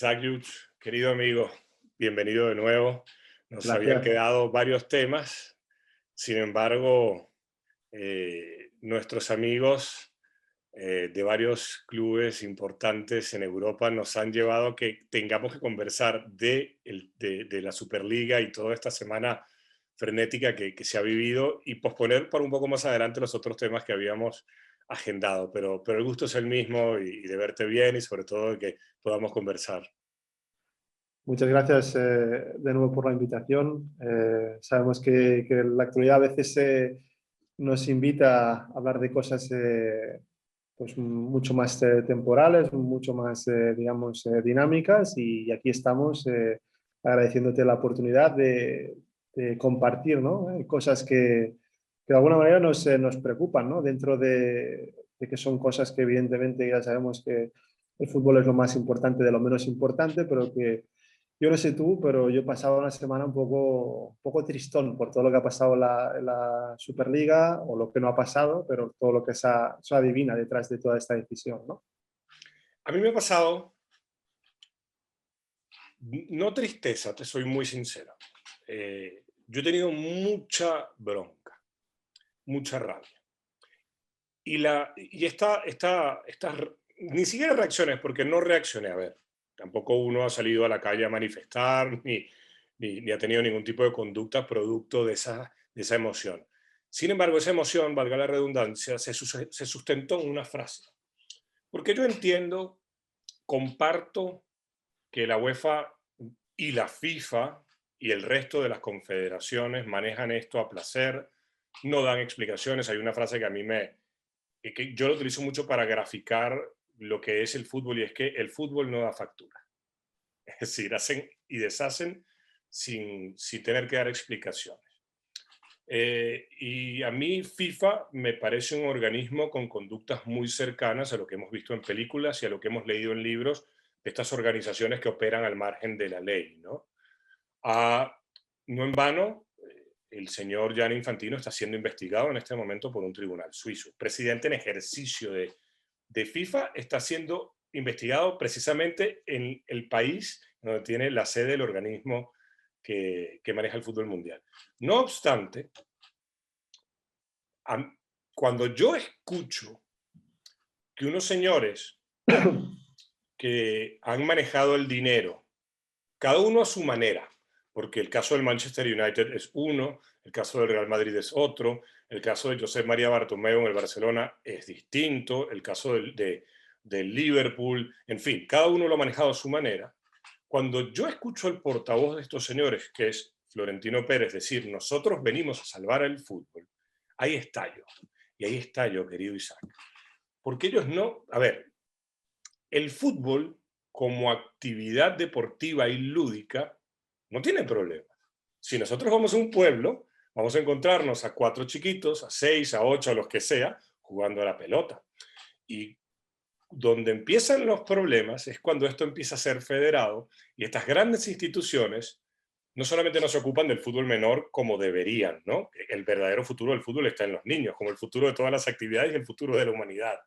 Isaac Yuch, querido amigo, bienvenido de nuevo. Nos habían Gracias. quedado varios temas, sin embargo, nuestros amigos de varios clubes importantes en Europa nos han llevado a que tengamos que conversar de la Superliga y toda esta semana frenética que se ha vivido y posponer para un poco más adelante los otros temas que habíamos agendado. Pero el gusto es el mismo y de verte bien y sobre todo de que podamos conversar. Muchas gracias de nuevo por la invitación. Sabemos que la actualidad a veces nos invita a hablar de cosas pues mucho más temporales, mucho más, digamos, dinámicas y aquí estamos agradeciéndote la oportunidad de compartir, ¿no? Cosas que de alguna manera nos preocupan, ¿no? Dentro de que son cosas que evidentemente ya sabemos que el fútbol es lo más importante de lo menos importante, pero que yo no sé tú, pero yo he pasado una semana un poco tristón por todo lo que ha pasado en la Superliga o lo que no ha pasado, pero todo lo que se adivina detrás de toda esta decisión, ¿no? A mí me ha pasado, no tristeza, te soy muy sincero. Yo he tenido mucha bronca, mucha rabia. Ni siquiera reacciones, porque no reaccioné. A ver, tampoco uno ha salido a la calle a manifestar, ni ha tenido ningún tipo de conducta producto de esa emoción. Sin embargo, esa emoción, valga la redundancia, se sustentó en una frase. Porque yo entiendo, comparto que la UEFA y la FIFA y el resto de las confederaciones manejan esto a placer, no dan explicaciones. Hay una frase que a mí que yo lo utilizo mucho para graficar lo que es el fútbol y es que el fútbol no da factura. Es decir, hacen y deshacen sin tener que dar explicaciones. Y a mí FIFA me parece un organismo con conductas muy cercanas a lo que hemos visto en películas y a lo que hemos leído en libros de estas organizaciones que operan al margen de la ley, ¿no? Ah, no en vano, el señor Gianni Infantino está siendo investigado en este momento por un tribunal suizo. El presidente en ejercicio de FIFA está siendo investigado precisamente en el país donde tiene la sede del organismo que maneja el fútbol mundial. No obstante, a- cuando yo escucho que unos señores que han manejado el dinero, cada uno a su manera, porque el caso del Manchester United es uno, el caso del Real Madrid es otro, el caso de José María Bartomeu en el Barcelona es distinto, el caso del Liverpool, en fin, cada uno lo ha manejado a su manera. Cuando yo escucho al portavoz de estos señores, que es Florentino Pérez, decir, nosotros venimos a salvar el fútbol, ahí estallo. Y ahí estallo, querido Isaac. Porque ellos no, a ver, el fútbol como actividad deportiva y lúdica no tiene problema. Si nosotros vamos a un pueblo, vamos a encontrarnos a 4 chiquitos, a 6, a 8, a los que sea, jugando a la pelota. Y donde empiezan los problemas es cuando esto empieza a ser federado y estas grandes instituciones no solamente no se ocupan del fútbol menor como deberían, ¿no? El verdadero futuro del fútbol está en los niños, como el futuro de todas las actividades y el futuro de la humanidad,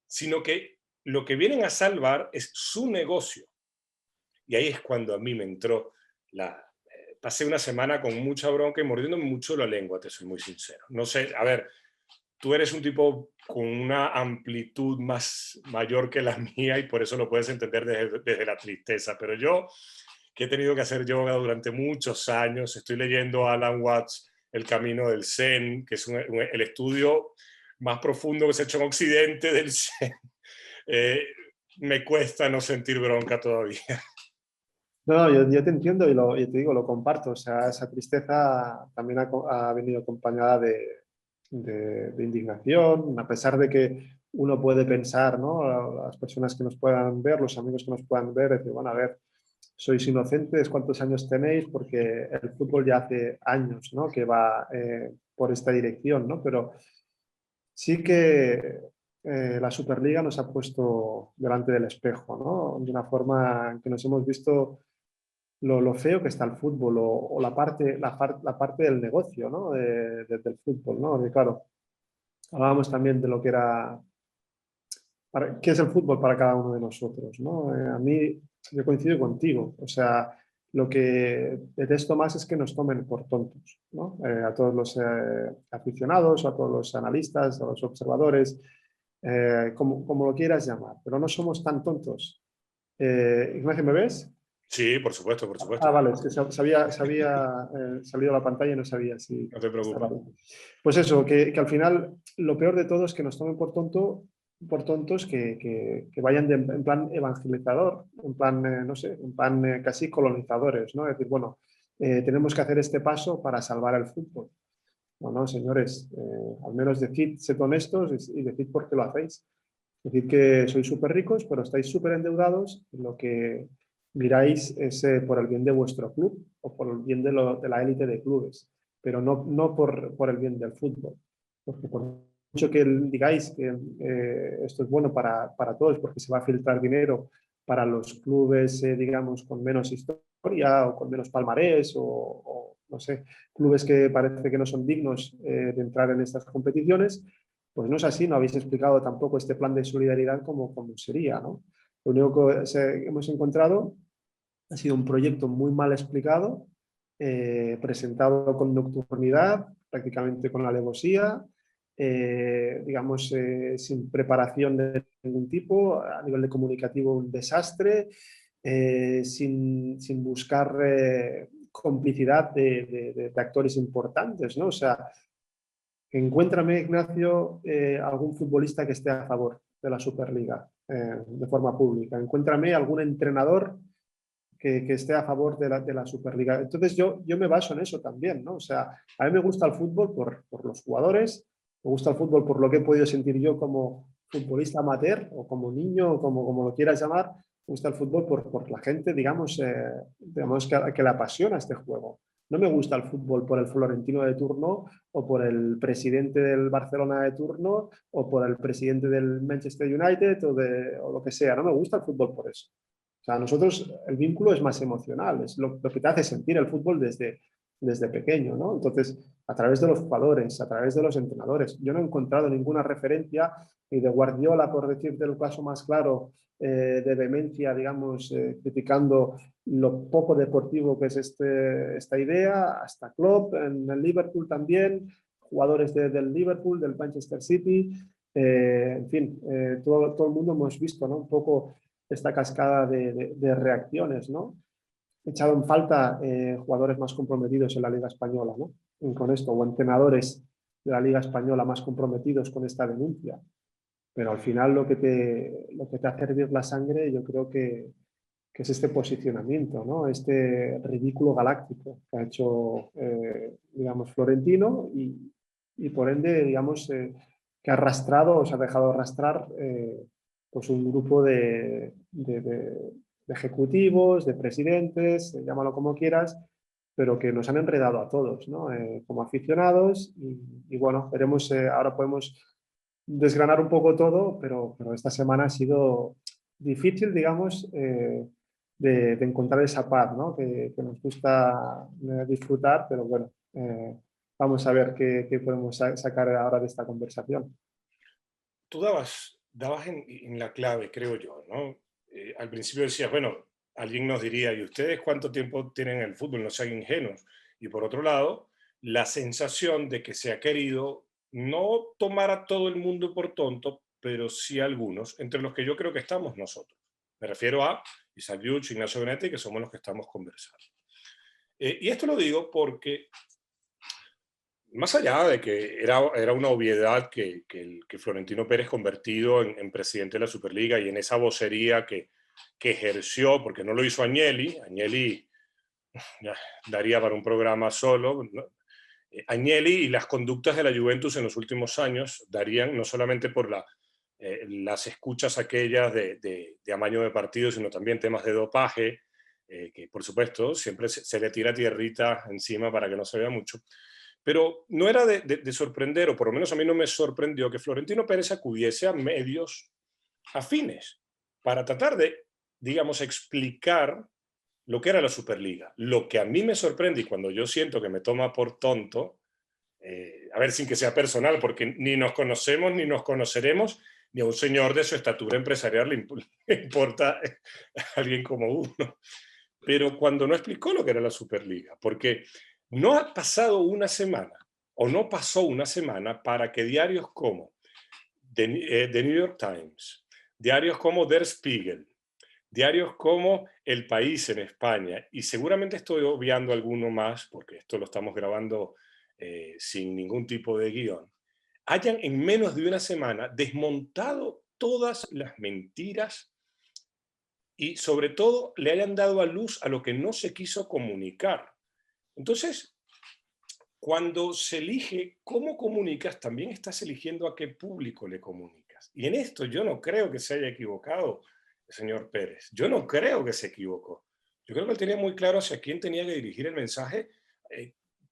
sino que lo que vienen a salvar es su negocio. Y ahí es cuando a mí me entró pasé una semana con mucha bronca y mordiéndome mucho la lengua, te soy muy sincero. No sé, a ver, tú eres un tipo con una amplitud mayor que la mía y por eso lo puedes entender desde la tristeza, pero yo, que he tenido que hacer yoga durante muchos años, estoy leyendo a Alan Watts, El Camino del Zen, que es el estudio más profundo que se ha hecho en Occidente del Zen. Eh, Me cuesta no sentir bronca todavía. No, no, yo te entiendo y te digo, lo comparto. O sea, esa tristeza también ha venido acompañada de indignación, a pesar de que uno puede pensar, ¿no? Las personas que nos puedan ver, los amigos que nos puedan ver, decir, bueno, a ver, sois inocentes, ¿cuántos años tenéis? Porque el fútbol ya hace años, ¿no? Que va por esta dirección, ¿no? Pero sí que la Superliga nos ha puesto delante del espejo, ¿no? De una forma en que nos hemos visto lo feo que está el fútbol o la parte del negocio, ¿no? Del fútbol, ¿no? De, claro, hablábamos también de lo que era, qué es el fútbol para cada uno de nosotros, ¿no? A mí yo coincido contigo. O sea, lo que detesto más es que nos tomen por tontos, ¿no? A todos los aficionados, a todos los analistas, a los observadores, como lo quieras llamar, pero no somos tan tontos. Ignacio, ¿me ves? Sí, por supuesto, por Ah, supuesto. vale, es que se había salido la pantalla y no sabía si No te estaba preocupes. bien. Pues eso, que al final lo peor de todo es que nos tomen por tontos que vayan en plan evangelizador, en plan, no sé, en plan casi colonizadores, ¿no? Es decir, bueno, tenemos que hacer este paso para salvar el fútbol. Bueno, señores, al menos decid, sed honestos y decid por qué lo hacéis. Decid que sois súper ricos, pero estáis súper endeudados y lo que miráis es por el bien de vuestro club o por el bien de la élite de clubes, pero no por el bien del fútbol. Porque por mucho que digáis que esto es bueno para todos, porque se va a filtrar dinero para los clubes, digamos, con menos historia o con menos palmarés o, no sé, clubes que parece que no son dignos de entrar en estas competiciones, pues no es así, no habéis explicado tampoco este plan de solidaridad como sería, ¿no? Lo único que hemos encontrado ha sido un proyecto muy mal explicado, presentado con nocturnidad, prácticamente con alevosía, digamos, sin preparación de ningún tipo, a nivel de comunicativo un desastre, sin buscar complicidad de actores importantes, ¿no? O sea, encuéntrame, Ignacio, algún futbolista que esté a favor de la Superliga de forma pública. Encuéntrame algún entrenador que esté a favor de la Superliga. Entonces yo me baso en eso también, ¿no? O sea, a mí me gusta el fútbol por los jugadores, me gusta el fútbol por lo que he podido sentir yo como futbolista amateur o como niño o como lo quieras llamar, me gusta el fútbol por la gente, digamos que le apasiona este juego. No me gusta el fútbol por el Florentino de turno o por el presidente del Barcelona de turno o por el presidente del Manchester United o lo que sea. No me gusta el fútbol por eso. O sea, nosotros el vínculo es más emocional, es lo que te hace sentir el fútbol desde pequeño, ¿no? Entonces, a través de los jugadores, a través de los entrenadores. Yo no he encontrado ninguna referencia ni de Guardiola, por decirte el caso más claro, de vehemencia, digamos, criticando lo poco deportivo que es esta idea, hasta Klopp en el Liverpool también, jugadores del Liverpool, del Manchester City, en fin, todo el mundo hemos visto, ¿no? Un poco esta cascada de reacciones, ¿no? He echado en falta jugadores más comprometidos en la Liga Española, ¿no? Y con esto, o entrenadores de la Liga Española más comprometidos con esta denuncia. Pero al final lo que te hace hervir la sangre, yo creo que es este posicionamiento, ¿no? Este ridículo galáctico que ha hecho, digamos, Florentino y por ende, digamos, que ha arrastrado o se ha dejado arrastrar pues un grupo de ejecutivos, de presidentes, llámalo como quieras, pero que nos han enredado a todos, ¿no? Como aficionados y bueno, veremos, ahora podemos desgranar un poco todo, pero esta semana ha sido difícil, digamos, de encontrar esa paz, ¿no? Que nos gusta disfrutar, pero bueno, vamos a ver qué podemos sacar ahora de esta conversación. Tú dabas en la clave, creo yo, ¿no? Al principio decías, bueno, alguien nos diría, ¿y ustedes cuánto tiempo tienen en el fútbol? No sean ingenuos. Y por otro lado, la sensación de que se ha querido no tomar a todo el mundo por tonto, pero sí a algunos, entre los que yo creo que estamos nosotros. Me refiero a Isaac Yuch, Ignacio Benetti, que somos los que estamos conversando. Y esto lo digo porque más allá de que era una obviedad que Florentino Pérez convertido en presidente de la Superliga y en esa vocería que ejerció, porque no lo hizo Agnelli, Agnelli ya, daría para un programa solo, ¿no? Agnelli y las conductas de la Juventus en los últimos años darían no solamente por las escuchas aquellas de amaño de partidos, sino también temas de dopaje, que por supuesto siempre se le tira tierrita encima para que no se vea mucho. Pero no era de sorprender, o por lo menos a mí no me sorprendió, que Florentino Pérez acudiese a medios afines para tratar de, digamos, explicar lo que era la Superliga. Lo que a mí me sorprende y cuando yo siento que me toma por tonto, a ver, sin que sea personal, porque ni nos conocemos ni nos conoceremos, ni a un señor de su estatura empresarial le importa a alguien como uno. Pero cuando no explicó lo que era la Superliga, porque no ha pasado una semana, o no pasó una semana para que diarios como The New York Times, diarios como Der Spiegel, diarios como El País en España, y seguramente estoy obviando alguno más, porque esto lo estamos grabando sin ningún tipo de guión, hayan en menos de una semana desmontado todas las mentiras y sobre todo le hayan dado a luz a lo que no se quiso comunicar. Entonces, cuando se elige cómo comunicas, también estás eligiendo a qué público le comunicas. Y en esto yo no creo que se haya equivocado el señor Pérez. Yo no creo que se equivocó. Yo creo que él tenía muy claro hacia quién tenía que dirigir el mensaje,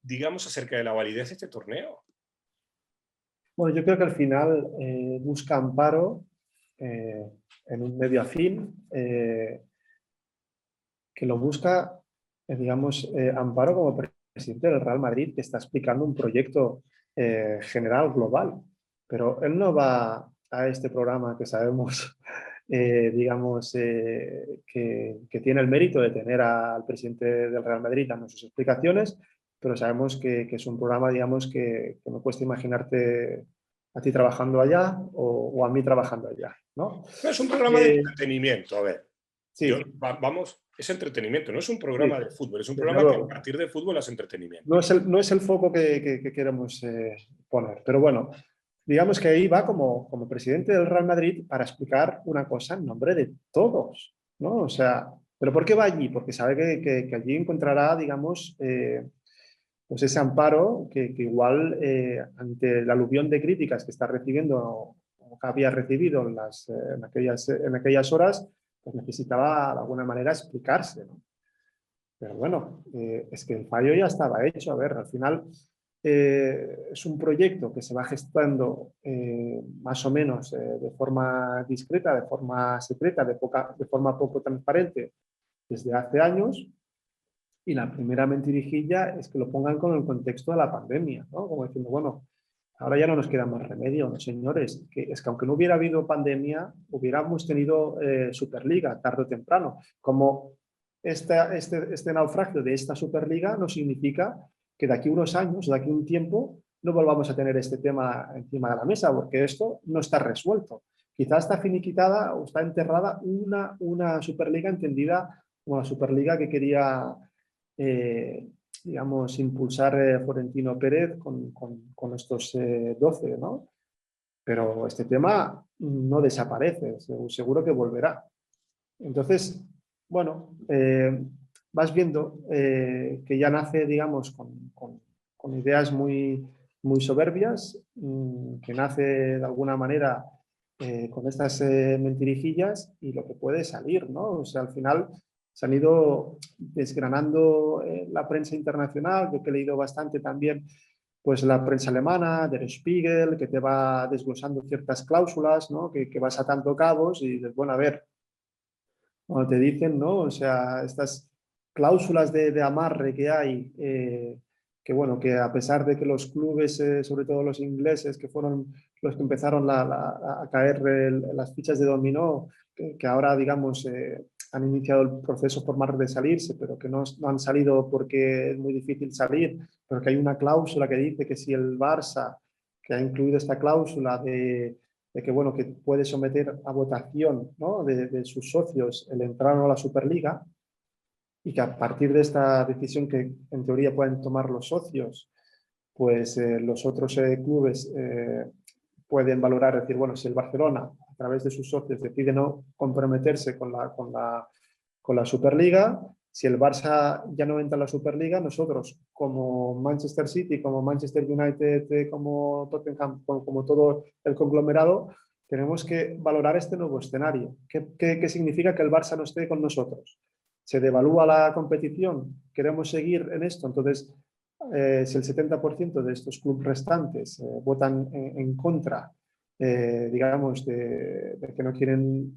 digamos, acerca de la validez de este torneo. Bueno, yo creo que al final busca amparo en un medio afín que lo busca, digamos, amparo como presidente del Real Madrid, que está explicando un proyecto general, global. Pero él no va a este programa que sabemos, digamos, que tiene el mérito de tener al presidente del Real Madrid dando sus explicaciones, pero sabemos que es un programa, digamos, que me cuesta imaginarte a ti trabajando allá o a mí trabajando allá, ¿no? No es un programa de entretenimiento, a ver. Sí, Vamos, es entretenimiento, no es un sí, programa de fútbol, es un desde programa que a luego. partir de fútbol es entretenimiento. No es el foco que queremos poner, pero bueno, digamos que ahí va como presidente del Real Madrid para explicar una cosa en nombre de todos, ¿no? O sea, ¿pero por qué va allí? Porque sabe que allí encontrará, digamos, pues ese amparo que igual ante la aluvión de críticas que está recibiendo o que había recibido en aquellas horas, pues necesitaba de alguna manera explicarse, ¿no? Pero bueno, es que el fallo ya estaba hecho. A ver, al final es un proyecto que se va gestando más o menos de forma discreta, de forma secreta, de forma poco transparente desde hace años. Y la primera mentirijilla es que lo pongan con el contexto de la pandemia, ¿no? Como diciendo, bueno, ahora ya no nos queda más remedio, ¿no, señores? Es que aunque no hubiera habido pandemia, hubiéramos tenido Superliga tarde o temprano. Como este naufragio de esta Superliga no significa que de aquí unos años, de aquí un tiempo, no volvamos a tener este tema encima de la mesa, porque esto no está resuelto. Quizás está finiquitada o está enterrada una Superliga entendida como la Superliga que quería digamos, impulsar Florentino Pérez con estos 12, ¿no? Pero este tema no desaparece, seguro que volverá. Entonces, bueno, vas viendo que ya nace, digamos, con ideas muy soberbias, que nace de alguna manera con estas mentirijillas y lo que puede salir, ¿no? O sea, al final se han ido desgranando la prensa internacional, yo que he leído bastante también, pues la prensa alemana, Der Spiegel, que te va desglosando ciertas cláusulas, ¿no? Que vas atando cabos y dices, bueno, a ver, cuando te dicen, ¿no? O sea, estas cláusulas de amarre que hay, que bueno, que a pesar de que los clubes, sobre todo los ingleses, que fueron los que empezaron a caer las fichas de dominó, que ahora, digamos, han iniciado el proceso formal de salirse, pero que no han salido porque es muy difícil salir, pero que hay una cláusula que dice que si el Barça, que ha incluido esta cláusula de que, bueno, que puede someter a votación, ¿no? de sus socios el entrar a la Superliga y que a partir de esta decisión que en teoría pueden tomar los socios, pues los otros clubes pueden valorar, decir, bueno, si el Barcelona a través de sus socios decide no comprometerse con la Superliga, si el Barça ya no entra en la Superliga, nosotros como Manchester City, como Manchester United, como Tottenham, como todo el conglomerado, tenemos que valorar este nuevo escenario. ¿Qué significa que el Barça no esté con nosotros? ¿Se devalúa la competición? ¿Queremos seguir en esto? Entonces, si el 70% de estos clubes restantes votan en contra, digamos, de que no quieren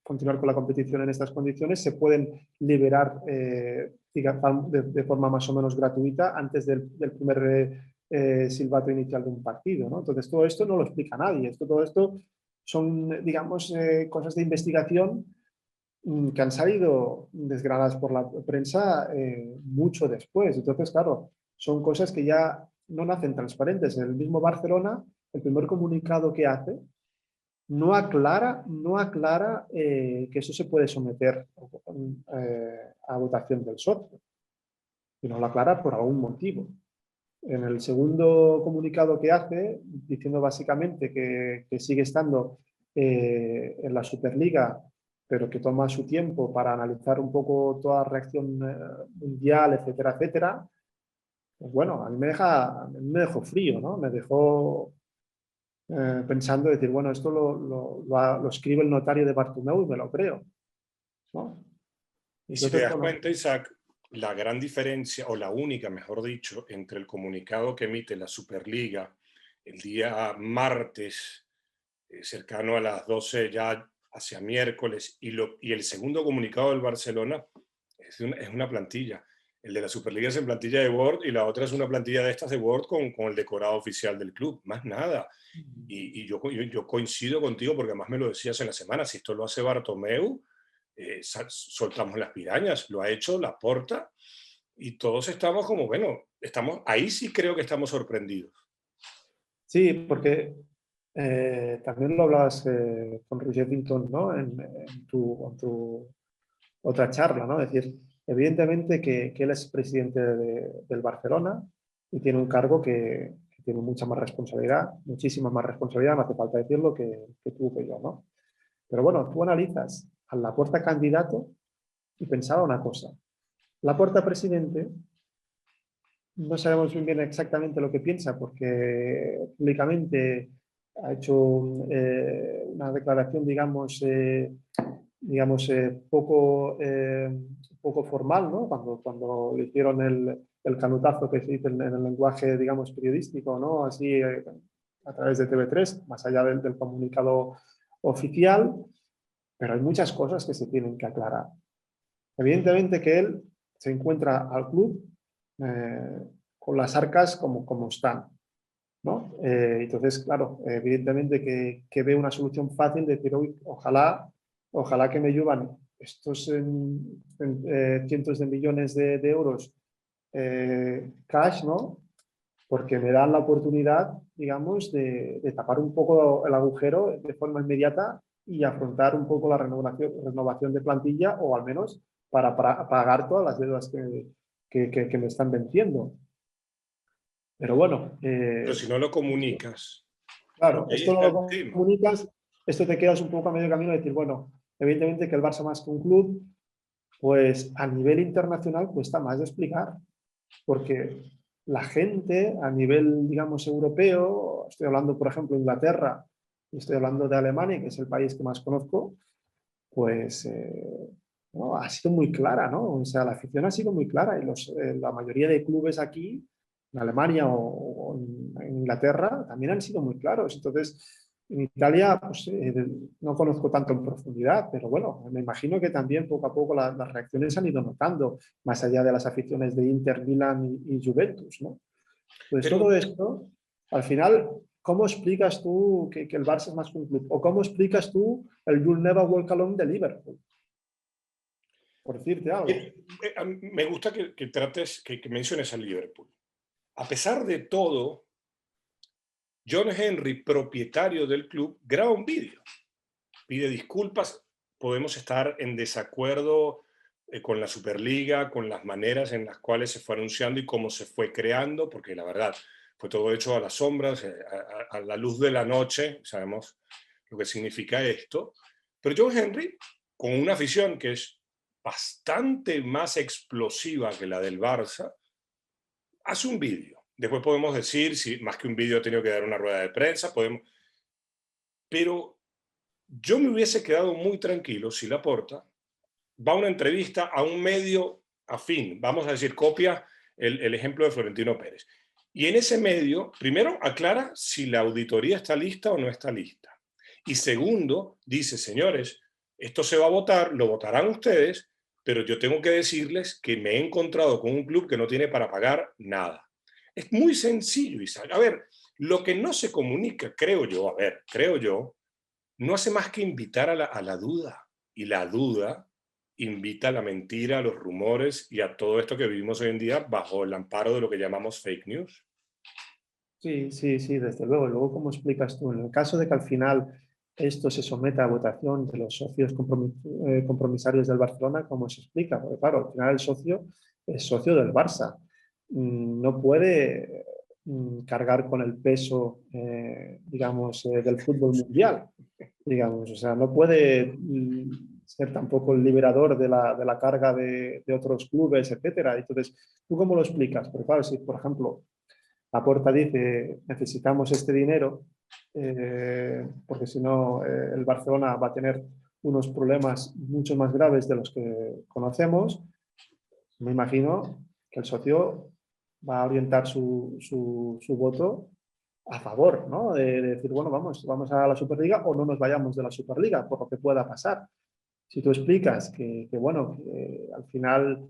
continuar con la competición en estas condiciones, se pueden liberar de forma más o menos gratuita antes del primer silbato inicial de un partido, ¿no? Entonces, todo esto no lo explica nadie. Todo esto son digamos, cosas de investigación que han salido desgranadas por la prensa mucho después. Entonces, claro, son cosas que ya no nacen transparentes. El mismo Barcelona, el primer comunicado que hace, no aclara que eso se puede someter a votación del socio, y no lo aclara por algún motivo. En el segundo comunicado que hace, diciendo básicamente que sigue estando en la Superliga, pero que toma su tiempo para analizar un poco toda la reacción mundial, etcétera, etcétera, pues bueno, a mí me dejó frío, ¿no? Me dejó pensando, decir, bueno, esto lo escribe el notario de Bartomeu y me lo creo, ¿no? Y si te Entonces, das bueno, cuenta, Isaac, la gran diferencia, o la única, mejor dicho, entre el comunicado que emite la Superliga el día martes, cercano a las 12 ya hacia miércoles, y el segundo comunicado del Barcelona es una plantilla. El de la Superliga es en plantilla de Word y la otra es una plantilla de estas de Word con el decorado oficial del club, más nada. Y yo coincido contigo porque además me lo decías en la semana, si esto lo hace Bartomeu, soltamos las pirañas, lo ha hecho Laporta y todos estamos como, bueno, ahí sí creo que estamos sorprendidos. sí, porque también lo hablabas con Roger Vinton, ¿no? En tu otra charla, ¿no? Es decir, evidentemente que él es presidente del Barcelona y tiene un cargo que tiene mucha más responsabilidad, muchísima más responsabilidad, no hace falta decirlo, que tú que yo, ¿no? Pero bueno, tú analizas a Laporta candidato y pensaba una cosa. Laporta presidente, no sabemos muy bien exactamente lo que piensa porque públicamente ha hecho una declaración, digamos poco formal, ¿no? Cuando le hicieron el canutazo que se dice en el lenguaje, digamos, periodístico, ¿no? Así a través de TV3, más allá del comunicado oficial, pero hay muchas cosas que se tienen que aclarar. Evidentemente que él se encuentra al club con las arcas como están, ¿no? Entonces, claro, evidentemente que ve una solución fácil de decir, ojalá que me lluevan estos cientos de millones de euros cash, ¿no? Porque me dan la oportunidad, digamos, de tapar un poco el agujero de forma inmediata y afrontar un poco la renovación de plantilla, o al menos para pagar todas las deudas que me están venciendo. Pero bueno, Pero si no lo comunicas, claro, porque ahí esto no está lo el tema. comunicas, esto te quedas un poco a medio camino de decir, bueno, evidentemente que el Barça más que un club, pues a nivel internacional cuesta más de explicar, porque la gente a nivel, digamos, europeo, estoy hablando, por ejemplo, de Inglaterra, estoy hablando de Alemania, que es el país que más conozco, pues no, ha sido muy clara, ¿no? O sea, la afición ha sido muy clara y la mayoría de clubes aquí, en Alemania o en Inglaterra, también han sido muy claros. Entonces, en Italia, pues no conozco tanto en profundidad, pero bueno, me imagino que también poco a poco las reacciones se han ido notando, más allá de las aficiones de Inter, Milan y Juventus, ¿no? Entonces, Pero todo esto, al final, ¿cómo explicas tú que el Barça es más que un club? ¿O cómo explicas tú el You'll Never Walk Alone de Liverpool? Por decirte algo. me gusta que trates, que menciones al Liverpool. A pesar de todo, John Henry, propietario del club, graba un vídeo, pide disculpas, podemos estar en desacuerdo con la Superliga, con las maneras en las cuales se fue anunciando y cómo se fue creando, porque la verdad fue todo hecho a las sombras, a la luz de la noche, sabemos lo que significa esto, pero John Henry, con una afición que es bastante más explosiva que la del Barça, hace un vídeo. Después podemos decir si más que un vídeo ha tenido que dar una rueda de prensa, pero yo me hubiese quedado muy tranquilo si Laporta va a una entrevista a un medio afín, vamos a decir, copia el ejemplo de Florentino Pérez. Y en ese medio, primero aclara si la auditoría está lista o no está lista. Y segundo, dice, señores, esto se va a votar, lo votarán ustedes, pero yo tengo que decirles que me he encontrado con un club que no tiene para pagar nada. Es muy sencillo, Isaac. A ver, lo que no se comunica, creo yo, no hace más que invitar a la duda. Y la duda invita a la mentira, a los rumores y a todo esto que vivimos hoy en día bajo el amparo de lo que llamamos fake news. Sí, sí, sí, desde luego. Luego, ¿cómo explicas tú? En el caso de que al final esto se someta a votación de los socios compromisarios del Barcelona, ¿cómo se explica? Porque claro, al final el socio es socio del Barça. No puede cargar con el peso, digamos, del fútbol mundial, digamos. O sea, no puede ser tampoco el liberador de la carga de otros clubes, etcétera. Entonces, ¿tú cómo lo explicas? Porque claro, si, por ejemplo, Laporta dice, necesitamos este dinero, porque si no el Barcelona va a tener unos problemas mucho más graves de los que conocemos. Me imagino que el socio va a orientar su voto a favor, ¿no? De decir, bueno, vamos a la Superliga o no nos vayamos de la Superliga, por lo que pueda pasar. Si tú explicas bueno, que al final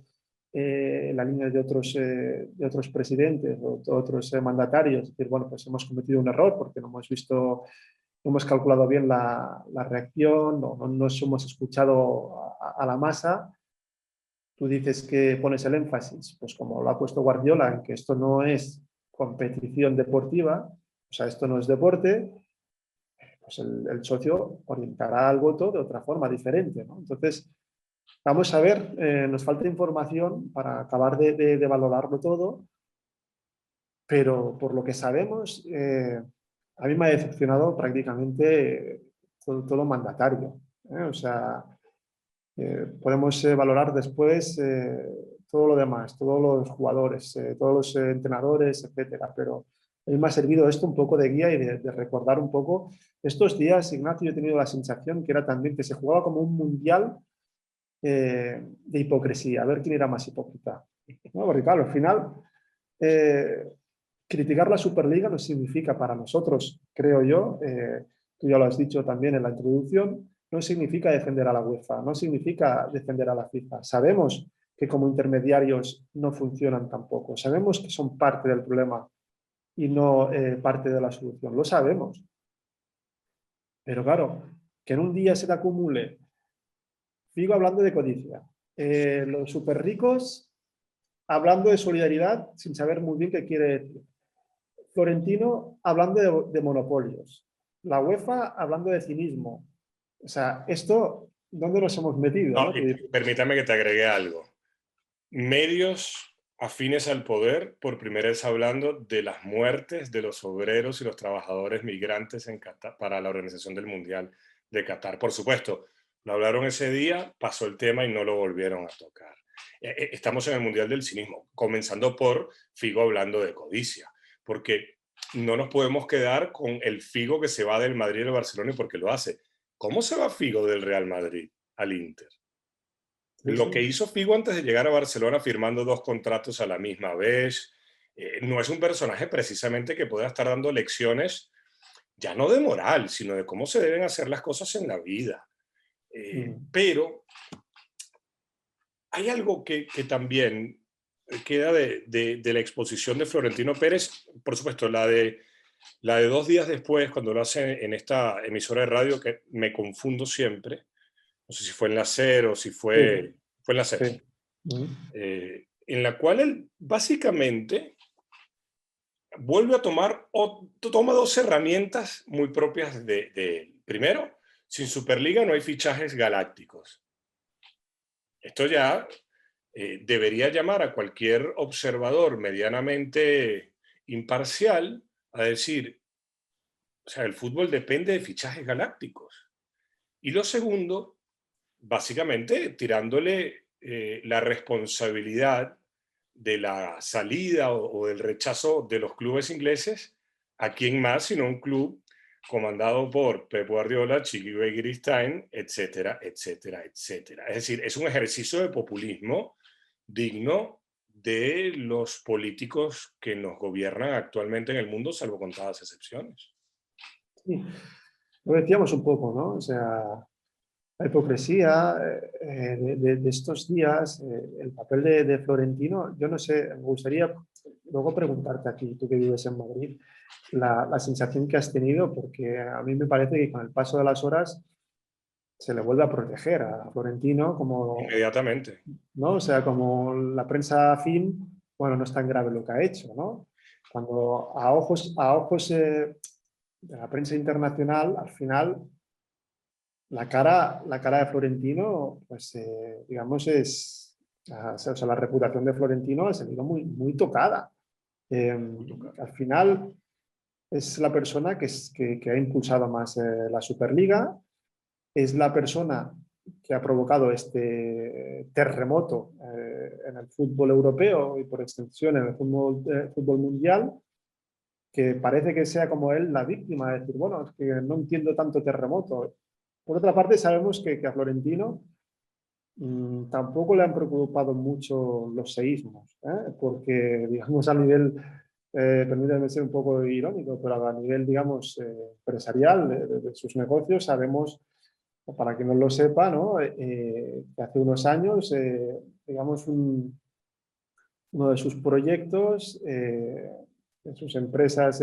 la línea de otros presidentes o de otros mandatarios, decir, bueno, pues hemos cometido un error porque no hemos visto, no hemos calculado bien la reacción, no nos hemos escuchado a la masa. Tú dices que pones el énfasis, pues como lo ha puesto Guardiola, en que esto no es competición deportiva, o sea, esto no es deporte, pues el socio orientará al voto de otra forma diferente, ¿no? Entonces, vamos a ver, nos falta información para acabar de valorarlo todo, pero por lo que sabemos, a mí me ha decepcionado prácticamente todo mandatario. O sea, podemos valorar después todo lo demás, todos los jugadores, todos los entrenadores, etcétera, pero a mí me ha servido esto un poco de guía y de recordar un poco. Estos días, Ignacio, yo he tenido la sensación que era también que se jugaba como un mundial de hipocresía, a ver quién era más hipócrita, ¿no? Porque claro, al final eh, criticar la Superliga no significa para nosotros, creo yo, tú ya lo has dicho también en la introducción, no significa defender a la UEFA, no significa defender a la FIFA. Sabemos que como intermediarios no funcionan tampoco, sabemos que son parte del problema y no parte de la solución, lo sabemos. Pero claro, que en un día se te acumule, sigo hablando de codicia, los súper ricos hablando de solidaridad sin saber muy bien qué quiere decir. Florentino hablando de monopolios. La UEFA hablando de cinismo. O sea, esto, ¿dónde nos hemos metido? No, ¿No? y permítame que te agregue algo. Medios afines al poder, por primera vez hablando de las muertes de los obreros y los trabajadores migrantes en Qatar, para la Organización del Mundial de Qatar. Por supuesto, lo hablaron ese día, pasó el tema y no lo volvieron a tocar. Estamos en el Mundial del Cinismo, comenzando por Figo hablando de codicia, porque no nos podemos quedar con el Figo que se va del Madrid al Barcelona y porque lo hace. ¿Cómo se va Figo del Real Madrid al Inter? Sí, Lo que sí. hizo Figo antes de llegar a Barcelona firmando 2 contratos a la misma vez, no es un personaje precisamente que pueda estar dando lecciones ya no de moral, sino de cómo se deben hacer las cosas en la vida. Pero hay algo que también queda de la exposición de Florentino Pérez, por supuesto, la de 2 días después, cuando lo hace en esta emisora de radio, que me confundo siempre, no sé si fue en la SER o si Sí, fue en la SER, sí. en la cual él básicamente vuelve a tomar, toma 2 herramientas muy propias de él. Primero, sin Superliga no hay fichajes galácticos. Esto ya debería llamar a cualquier observador medianamente imparcial a decir, o sea, el fútbol depende de fichajes galácticos. Y lo segundo, básicamente tirándole la responsabilidad de la salida o del rechazo de los clubes ingleses a quién más, sino un club comandado por Pep Guardiola, Chiqui Begiristain, etcétera, etcétera, etcétera. Es decir, es un ejercicio de populismo digno de los políticos que nos gobiernan actualmente en el mundo, salvo contadas excepciones. Sí. Lo decíamos un poco, ¿no? O sea, la hipocresía de estos días, el papel de Florentino, yo no sé, me gustaría luego preguntarte aquí, tú que vives en Madrid, la sensación que has tenido, porque a mí me parece que con el paso de las horas se le vuelve a proteger a Florentino como, Inmediatamente. ¿no? O sea, como la prensa afín, bueno, no es tan grave lo que ha hecho, ¿no? Cuando a ojos de la prensa internacional, al final la cara de Florentino, pues digamos, o sea, la reputación de Florentino ha salido muy, muy tocada. Al final es la persona que ha impulsado más la Superliga, es la persona que ha provocado este terremoto en el fútbol europeo y por extensión en el fútbol mundial, que parece que sea como él la víctima, de decir, bueno, es que no entiendo tanto terremoto. Por otra parte, sabemos que a Florentino tampoco le han preocupado mucho los seísmos, porque, digamos, a nivel, permítanme ser un poco irónico, pero a nivel, digamos, empresarial de sus negocios, sabemos, para quien no lo sepa, ¿no? Que hace unos años, digamos, uno de sus proyectos, en sus empresas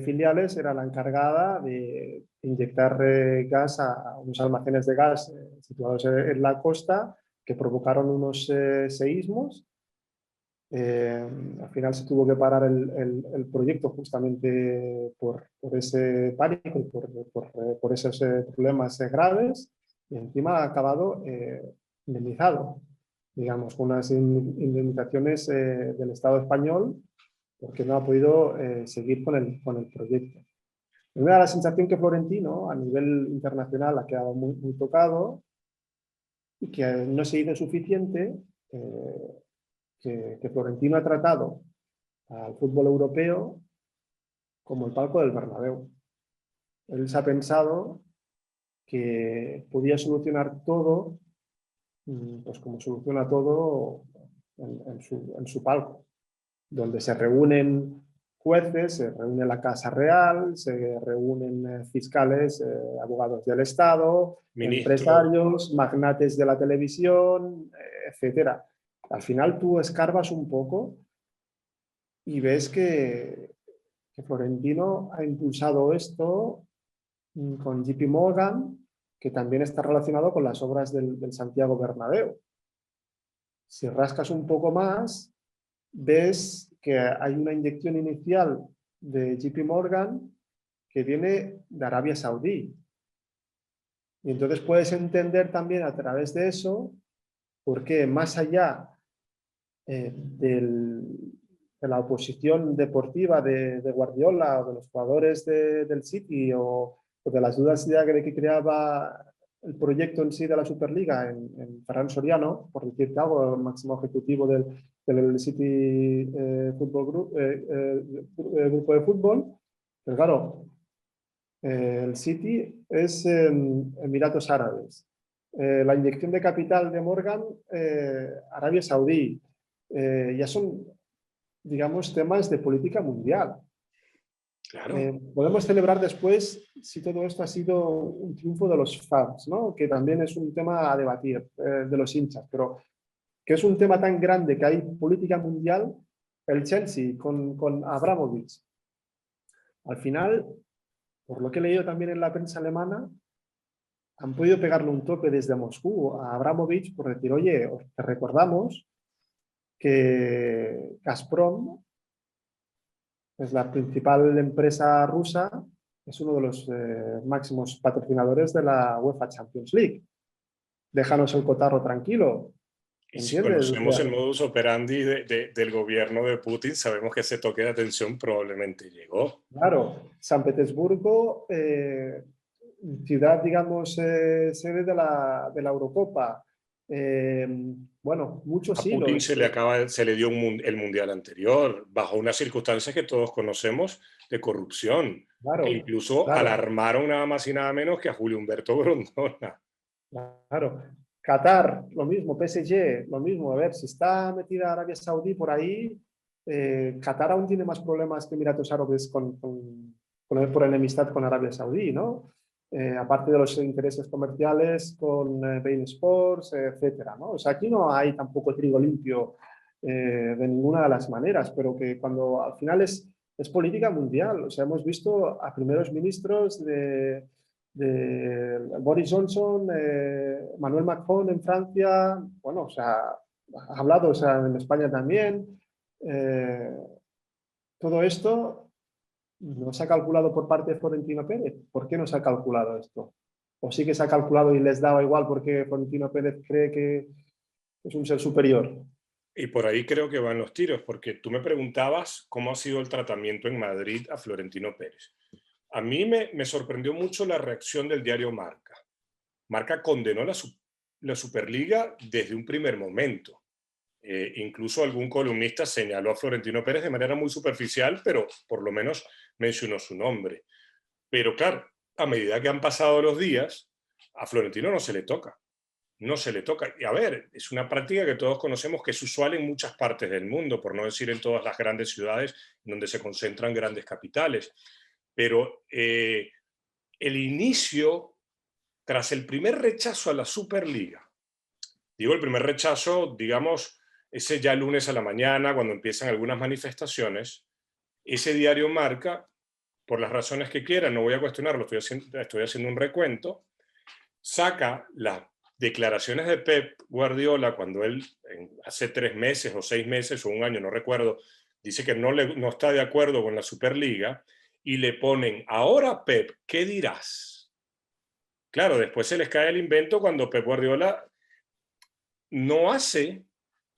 filiales, era la encargada de inyectar gas a unos almacenes de gas situados en la costa que provocaron unos seísmos. Al final se tuvo que parar el proyecto justamente por ese pánico y por esos problemas graves, y encima ha acabado indemnizado, digamos, con unas indemnizaciones del Estado español porque no ha podido seguir con el proyecto. Me da la sensación que Florentino a nivel internacional ha quedado muy, muy tocado y que no se hizo suficiente, que Florentino ha tratado al fútbol europeo como el palco del Bernabéu. Él se ha pensado que podía solucionar todo, pues como soluciona todo en su palco, donde se reúnen jueces, se reúne la Casa Real, se reúnen fiscales, abogados del Estado, Ministro, empresarios, magnates de la televisión, etcétera. Al final tú escarbas un poco y ves que Florentino ha impulsado esto con JP Morgan, que también está relacionado con las obras del Santiago Bernabéu. Si rascas un poco más, ves que hay una inyección inicial de JP Morgan que viene de Arabia Saudí. Y entonces puedes entender también a través de eso por qué más allá de la oposición deportiva de Guardiola o de los jugadores del City o de las dudas de que creaba el proyecto en sí de la Superliga en Ferran Soriano, por decirte algo, el máximo ejecutivo del City grupo de fútbol. Pero claro, el City es Emiratos Árabes. La inyección de capital de Morgan, Arabia Saudí. Ya son, digamos, temas de política mundial. claro. Podemos celebrar después si todo esto ha sido un triunfo de los fans, ¿no? Que también es un tema a debatir, de los hinchas, pero que es un tema tan grande que hay política mundial, el Chelsea con Abramovich. Al final, por lo que he leído también en la prensa alemana, han podido pegarle un toque desde Moscú a Abramovich por decir, oye, te recordamos que Gazprom es la principal empresa rusa, es uno de los máximos patrocinadores de la UEFA Champions League. Déjanos el cotarro tranquilo, Y si ¿entiendes? O conocemos sea, el modus operandi del gobierno de Putin, sabemos que ese toque de atención probablemente llegó. claro, San Petersburgo, ciudad, digamos, sede de la Eurocopa. Eh, bueno, muchos A Putin hilos. se le dio el mundial anterior, bajo unas circunstancias que todos conocemos de corrupción, e Claro, incluso claro. alarmaron nada más y nada menos que a Julio Humberto Grondona. Claro. Qatar, lo mismo, PSG, lo mismo. A ver, si está metida Arabia Saudí por ahí, Qatar aún tiene más problemas que Emiratos Árabes por enemistad con Arabia Saudí, ¿no? aparte de los intereses comerciales con Bein Sports, etcétera, ¿no? O sea, aquí no hay tampoco trigo limpio de ninguna de las maneras, pero que cuando al final es política mundial. O sea, hemos visto a primeros ministros de Boris Johnson, Emmanuel Macron en Francia, bueno, o sea, ha hablado, o sea, en España también. Eh, Todo esto no se ha calculado por parte de Florentino Pérez. ¿Por qué no se ha calculado esto? ¿O sí que se ha calculado y les daba igual porque Florentino Pérez cree que es un ser superior? Y por ahí creo que van los tiros, porque tú me preguntabas cómo ha sido el tratamiento en Madrid a Florentino Pérez. A mí me sorprendió mucho la reacción del diario Marca. Marca condenó la Superliga desde un primer momento. Incluso algún columnista señaló a Florentino Pérez de manera muy superficial, pero por lo menos mencionó su nombre. Pero claro, a medida que han pasado los días, a Florentino no se le toca. No se le toca. Y a ver, es una práctica que todos conocemos que es usual en muchas partes del mundo, por no decir en todas las grandes ciudades donde se concentran grandes capitales. Pero el inicio, tras el primer rechazo a la Superliga, digo el primer rechazo, digamos, ese ya lunes a la mañana, cuando empiezan algunas manifestaciones, ese diario Marca, por las razones que quiera, no voy a cuestionarlo, estoy haciendo un recuento, saca las declaraciones de Pep Guardiola cuando él hace 3 meses o 6 meses o un año, no recuerdo, dice que no está de acuerdo con la Superliga y le ponen, ahora Pep, ¿qué dirás? Claro, después se les cae el invento cuando Pep Guardiola no hace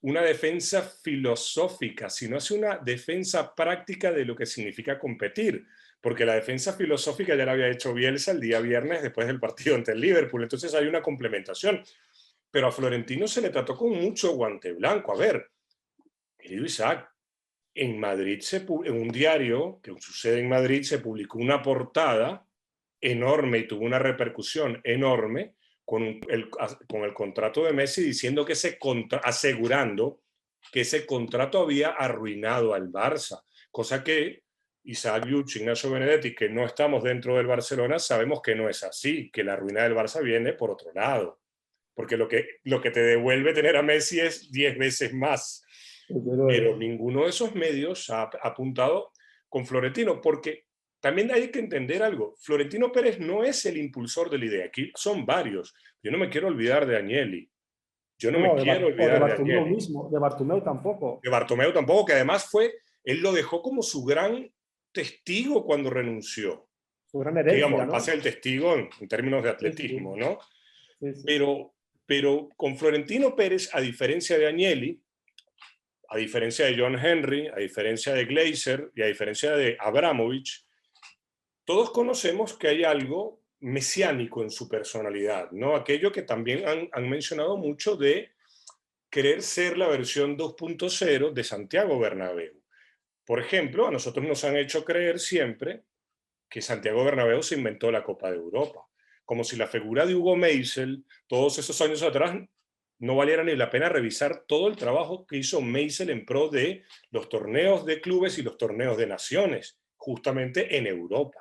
una defensa filosófica, sino hace una defensa práctica de lo que significa competir, porque la defensa filosófica ya la había hecho Bielsa el día viernes después del partido ante el Liverpool, entonces hay una complementación, pero a Florentino se le trató con mucho guante blanco. A ver, querido Isaac, en Madrid, en un diario que sucede en Madrid, se publicó una portada enorme y tuvo una repercusión enorme con el contrato de Messi diciendo que asegurando que ese contrato había arruinado al Barça, cosa que Isaac Yuch, Ignacio Benedetti, que no estamos dentro del Barcelona, sabemos que no es así, que la ruina del Barça viene por otro lado, porque lo que te devuelve tener a Messi es 10 veces más, pero ninguno de esos medios ha apuntado con Florentino, porque también hay que entender algo. Florentino Pérez no es el impulsor de la idea. Aquí son varios. Yo no me quiero olvidar de Agnelli. Yo no me No, quiero o de olvidar de Bartomeu Agnelli. mismo, de Bartomeu tampoco. De Bartomeu tampoco, que además él lo dejó como su gran testigo cuando renunció. Su gran Que digamos, herencia, el pase ¿no? del testigo en términos de Sí, sí, atletismo, ¿no? sí, sí. Pero con Florentino Pérez, a diferencia de Agnelli, a diferencia de John Henry, a diferencia de Glazer y a diferencia de Abramovich, todos conocemos que hay algo mesiánico en su personalidad, ¿no? Aquello que también han mencionado mucho de querer ser la versión 2.0 de Santiago Bernabéu. Por ejemplo, a nosotros nos han hecho creer siempre que Santiago Bernabéu se inventó la Copa de Europa, como si la figura de Hugo Meisel, todos esos años atrás, no valiera ni la pena revisar todo el trabajo que hizo Meisel en pro de los torneos de clubes y los torneos de naciones, justamente en Europa.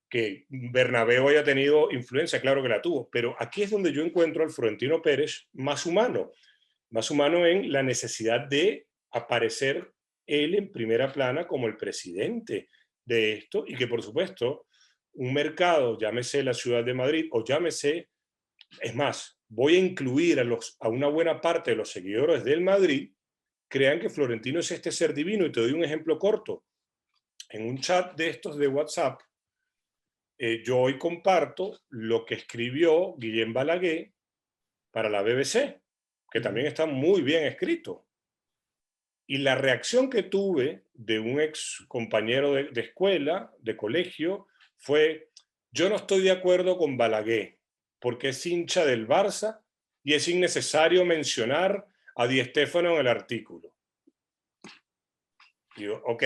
Que Bernabéu haya tenido influencia, claro que la tuvo, pero aquí es donde yo encuentro al Florentino Pérez más humano en la necesidad de aparecer él en primera plana como el presidente de esto y que por supuesto un mercado, llámese la ciudad de Madrid o llámese, es más, voy a incluir a una buena parte de los seguidores del Madrid, crean que Florentino es este ser divino. Y te doy un ejemplo corto. En un chat de estos de WhatsApp, yo hoy comparto lo que escribió Guillem Balaguer para la BBC, que también está muy bien escrito. Y la reacción que tuve de un ex compañero de escuela, de colegio, fue: yo no estoy de acuerdo con Balaguer, porque es hincha del Barça y es innecesario mencionar a Di Stéfano en el artículo. Digo, ok,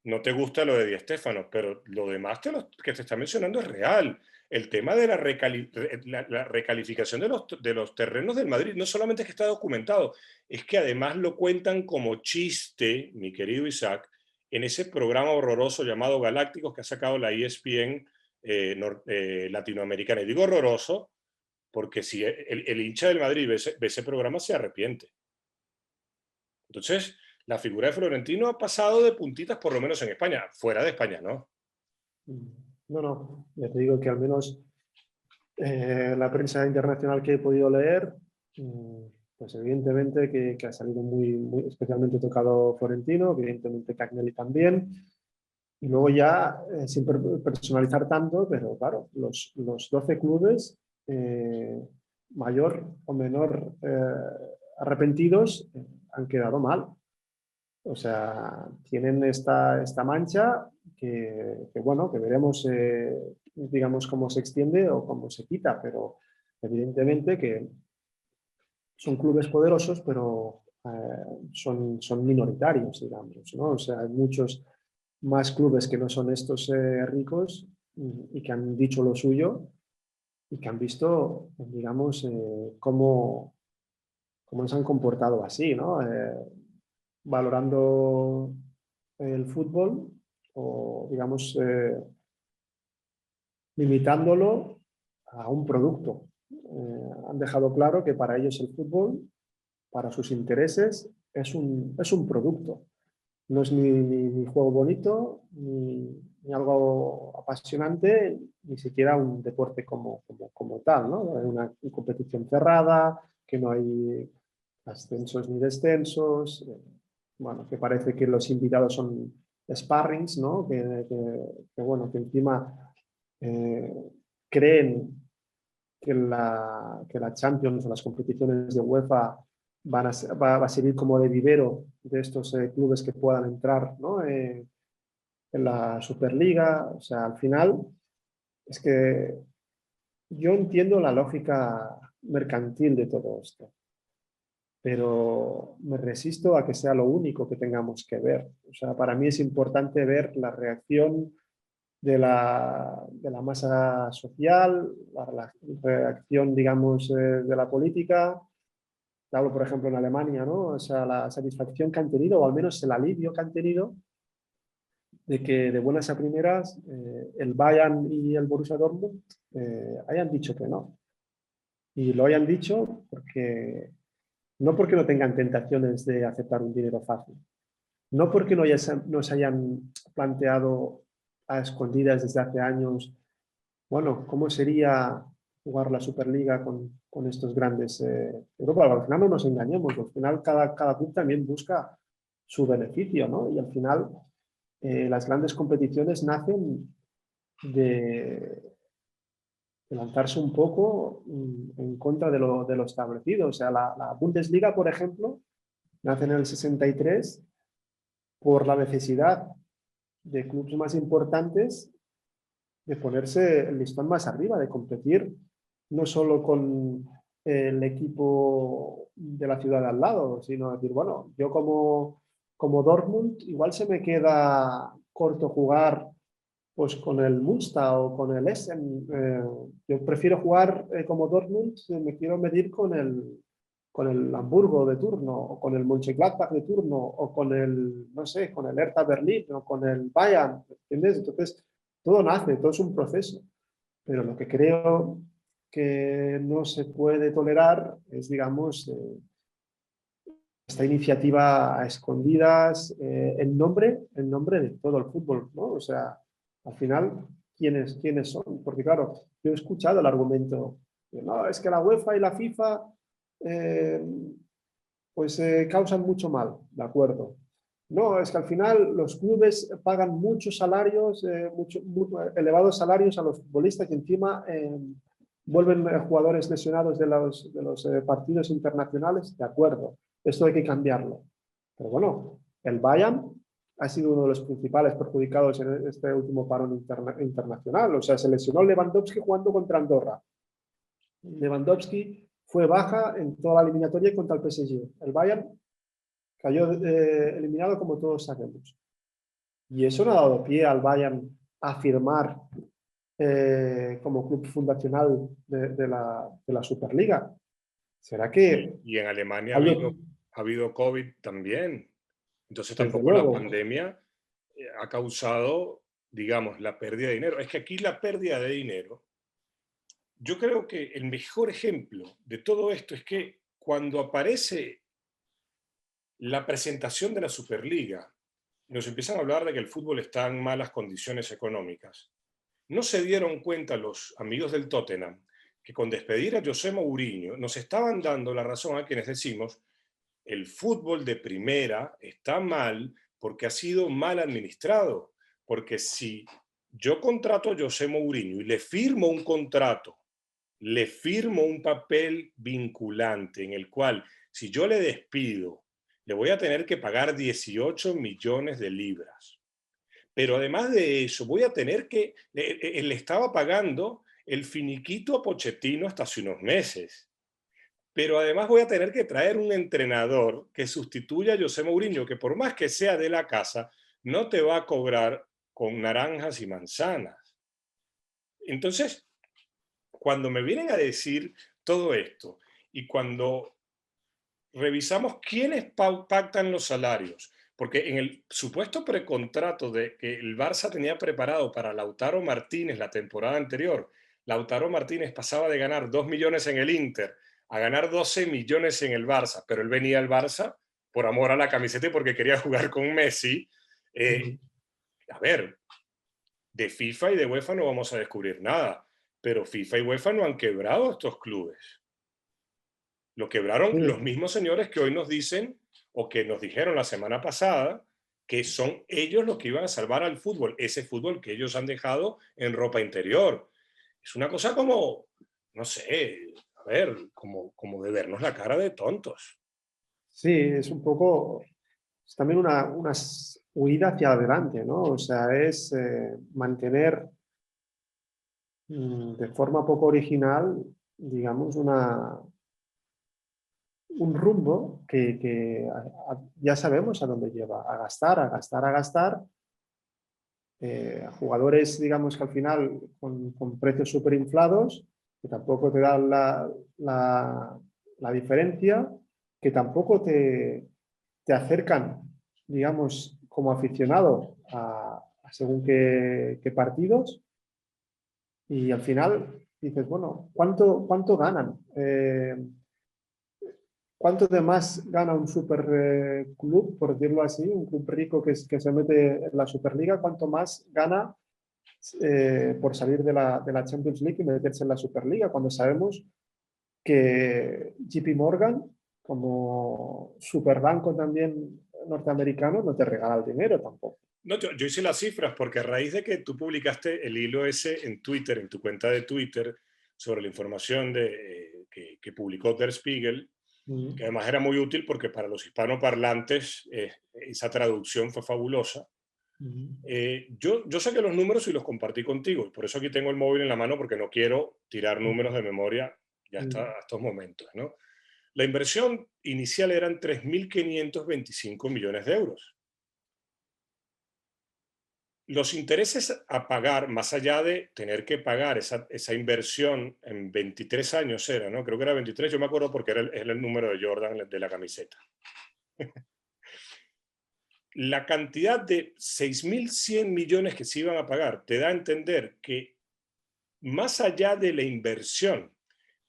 no te gusta lo de Di Stéfano, pero lo demás que te está mencionando es real. El tema de la recalificación de los terrenos del Madrid no solamente es que está documentado, es que además lo cuentan como chiste, mi querido Isaac, en ese programa horroroso llamado Galácticos que ha sacado la ESPN latinoamericana. Y digo horroroso porque si el hincha del Madrid ve ese programa se arrepiente. Entonces, la figura de Florentino ha pasado de puntitas, por lo menos en España. Fuera de España, ¿no? No, ya te digo que al menos la prensa internacional que he podido leer, pues evidentemente que ha salido muy especialmente tocado Florentino, evidentemente Cagnelli también, y luego ya, sin personalizar tanto, pero claro, los 12 clubes, mayor o menor arrepentidos, han quedado mal. O sea, tienen esta mancha que bueno, que veremos, digamos, cómo se extiende o cómo se quita, pero evidentemente que son clubes poderosos, pero son minoritarios, digamos, ¿no? O sea, hay muchos más clubes que no son estos ricos y que han dicho lo suyo y que han visto, digamos, cómo se han comportado así, ¿no? Valorando el fútbol o, digamos, limitándolo a un producto. Han dejado claro que para ellos el fútbol, para sus intereses, es un producto. No es ni juego bonito, ni algo apasionante, ni siquiera un deporte como tal, ¿no? Hay una competición cerrada, que no hay ascensos ni descensos, bueno, que parece que los invitados son sparrings, ¿no? Bueno, que encima creen que la Champions o las competiciones de UEFA va a servir como de vivero de estos clubes que puedan entrar, ¿no? En la Superliga. O sea, al final es que yo entiendo la lógica mercantil de todo esto, pero me resisto a que sea lo único que tengamos que ver. O sea, para mí es importante ver la reacción de la masa social, la reacción, digamos, de la política. Hablo, por ejemplo, en Alemania, ¿no? O sea, la satisfacción que han tenido, o al menos el alivio que han tenido, de que de buenas a primeras el Bayern y el Borussia Dortmund hayan dicho que no. Y lo hayan dicho no porque no tengan tentaciones de aceptar un dinero fácil, no porque no se hayan planteado a escondidas desde hace años, bueno, ¿cómo sería jugar la Superliga con estos grandes Europa? Al final no nos engañemos, al final cada club también busca su beneficio, ¿no? Y al final las grandes competiciones nacen de lanzarse un poco en contra de lo establecido. O sea, la Bundesliga, por ejemplo, nace en el 63 por la necesidad de clubes más importantes de ponerse el listón más arriba, de competir no solo con el equipo de la ciudad de al lado, sino decir, bueno, yo como Dortmund igual se me queda corto jugar pues con el Münster o con el Essen. Yo prefiero jugar como Dortmund, me quiero medir con el Hamburgo de turno, o con el Mönchengladbach de turno, o con el, no sé, con el Hertha Berlín, o con el Bayern, ¿entiendes? Entonces, todo nace, todo es un proceso. Pero lo que creo que no se puede tolerar es, digamos, esta iniciativa a escondidas en nombre de todo el fútbol, ¿no? O sea, al final, ¿quiénes son? Porque claro, yo he escuchado el argumento de, no, es que la UEFA y la FIFA pues causan mucho mal, ¿de acuerdo? No, es que al final los clubes pagan muchos salarios, muy elevados salarios a los futbolistas y encima vuelven jugadores lesionados de los partidos internacionales, de acuerdo, esto hay que cambiarlo. Pero bueno, el Bayern ha sido uno de los principales perjudicados en este último parón internacional. O sea, se lesionó Lewandowski jugando contra Andorra. Lewandowski fue baja en toda la eliminatoria contra el PSG. El Bayern cayó eliminado como todos sabemos. Y eso no ha dado pie al Bayern a firmar como club fundacional de la Superliga. ¿Será que Y en Alemania hay ha habido COVID también. Entonces desde tampoco la luego? pandemia ha causado digamos, la pérdida de dinero. Es que aquí la pérdida de dinero, yo creo que el mejor ejemplo de todo esto es que cuando aparece la presentación de la Superliga, nos empiezan a hablar de que el fútbol está en malas condiciones económicas. No se dieron cuenta los amigos del Tottenham que con despedir a José Mourinho nos estaban dando la razón a quienes decimos el fútbol de primera está mal porque ha sido mal administrado. Porque si yo contrato a José Mourinho y le firmo un contrato, le firmo un papel vinculante en el cual si yo le despido, le voy a tener que pagar 18 millones de libras. Pero además de eso, voy a tener que, le estaba pagando el finiquito a Pochettino hasta hace unos meses. Pero además voy a tener que traer un entrenador que sustituya a José Mourinho, que por más que sea de la casa, no te va a cobrar con naranjas y manzanas. Entonces, cuando me vienen a decir todo esto y cuando revisamos quiénes pactan los salarios, porque en el supuesto precontrato de que el Barça tenía preparado para Lautaro Martínez la temporada anterior, Lautaro Martínez pasaba de ganar 2 millones en el Inter a ganar 12 millones en el Barça, pero él venía al Barça por amor a la camiseta y porque quería jugar con Messi. A ver, de FIFA y de UEFA no vamos a descubrir nada, pero FIFA y UEFA no han quebrado estos clubes. Lo quebraron los mismos señores que hoy nos dicen, o que nos dijeron la semana pasada, que son ellos los que iban a salvar al fútbol, ese fútbol que ellos han dejado en ropa interior. Es una cosa como, no sé, a ver, como de vernos la cara de tontos. Sí, es un poco, es también una huida hacia adelante, ¿no? O sea, es mantener de forma poco original, digamos, un rumbo que ya sabemos a dónde lleva, a gastar, a gastar, a gastar. Jugadores, digamos que al final con precios súper inflados, que tampoco te dan la diferencia, que tampoco te acercan, digamos, como aficionado a según qué partidos, y al final dices, bueno, ¿cuánto ganan? ¿Cuánto de más gana un super club, por decirlo así, un club rico que se mete en la Superliga? ¿Cuánto más gana por salir de la Champions League y meterse en la Superliga? Cuando sabemos que JP Morgan, como superbanco también norteamericano, no te regala el dinero tampoco. No, yo hice las cifras porque a raíz de que tú publicaste el hilo ese en Twitter, en tu cuenta de Twitter, sobre la información que publicó Der Spiegel, que además era muy útil porque para los hispanoparlantes esa traducción fue fabulosa. Yo saqué los números y los compartí contigo, y por eso aquí tengo el móvil en la mano porque no quiero tirar números de memoria ya hasta estos momentos, ¿no? La inversión inicial eran 3.525 millones de euros. Los intereses a pagar, más allá de tener que pagar esa inversión en 23 años era, ¿no? Creo que era 23, yo me acuerdo porque era el número de Jordan de la camiseta. La cantidad de 6.100 millones que se iban a pagar te da a entender que más allá de la inversión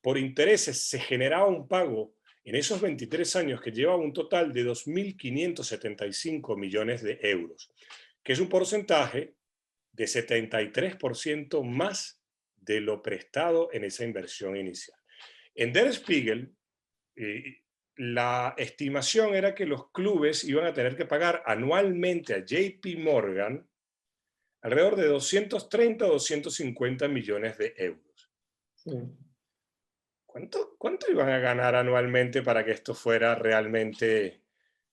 por intereses se generaba un pago en esos 23 años que llevaba un total de 2.575 millones de euros, que es un porcentaje de 73% más de lo prestado en esa inversión inicial. En Der Spiegel, la estimación era que los clubes iban a tener que pagar anualmente a JP Morgan alrededor de 230 o 250 millones de euros. Sí. ¿Cuánto iban a ganar anualmente para que esto fuera realmente,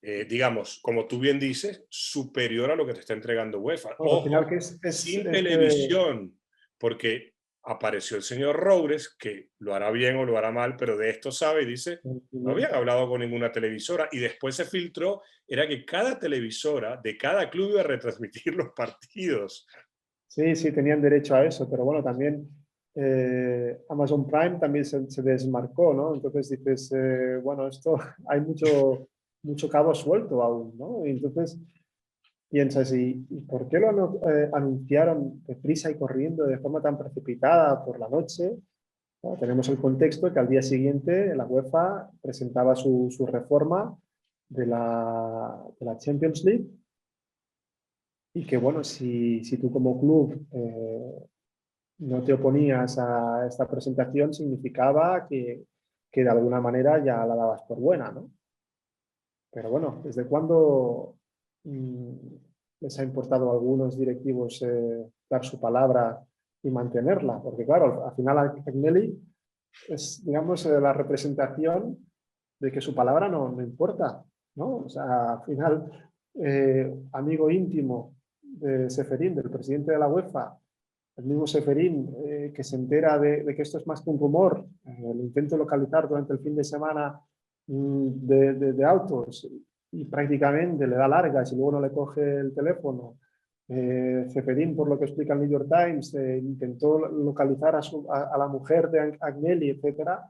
digamos, como tú bien dices, superior a lo que te está entregando UEFA? Bueno, al final Ojo, que sin televisión, porque apareció el señor Roures, que lo hará bien o lo hará mal, pero de esto sabe y dice, no habían hablado con ninguna televisora, y después se filtró, era que cada televisora de cada club iba a retransmitir los partidos. Sí, sí, tenían derecho a eso, pero bueno, también Amazon Prime también se desmarcó, ¿no? Entonces dices, bueno, esto hay mucho cabo suelto aún, ¿no? Y entonces piensas, ¿y por qué lo anunciaron deprisa y corriendo de forma tan precipitada por la noche? Bueno, tenemos el contexto que al día siguiente la UEFA presentaba su reforma de la Champions League y que, bueno, si tú como club no te oponías a esta presentación, significaba que de alguna manera ya la dabas por buena, ¿no? Pero bueno, ¿desde cuándo les ha importado a algunos directivos dar su palabra y mantenerla? Porque claro, al final Agnelli es, digamos, la representación de que su palabra no importa, ¿no? O sea, al final, amigo íntimo de Ceferín, del presidente de la UEFA, el mismo Ceferín, que se entera de que esto es más que un rumor, lo intento localizar durante el fin de semana de autos y prácticamente le da largas y luego no le coge el teléfono. Ceferín, por lo que explica el New York Times, intentó localizar a la mujer de Agnelli, etcétera.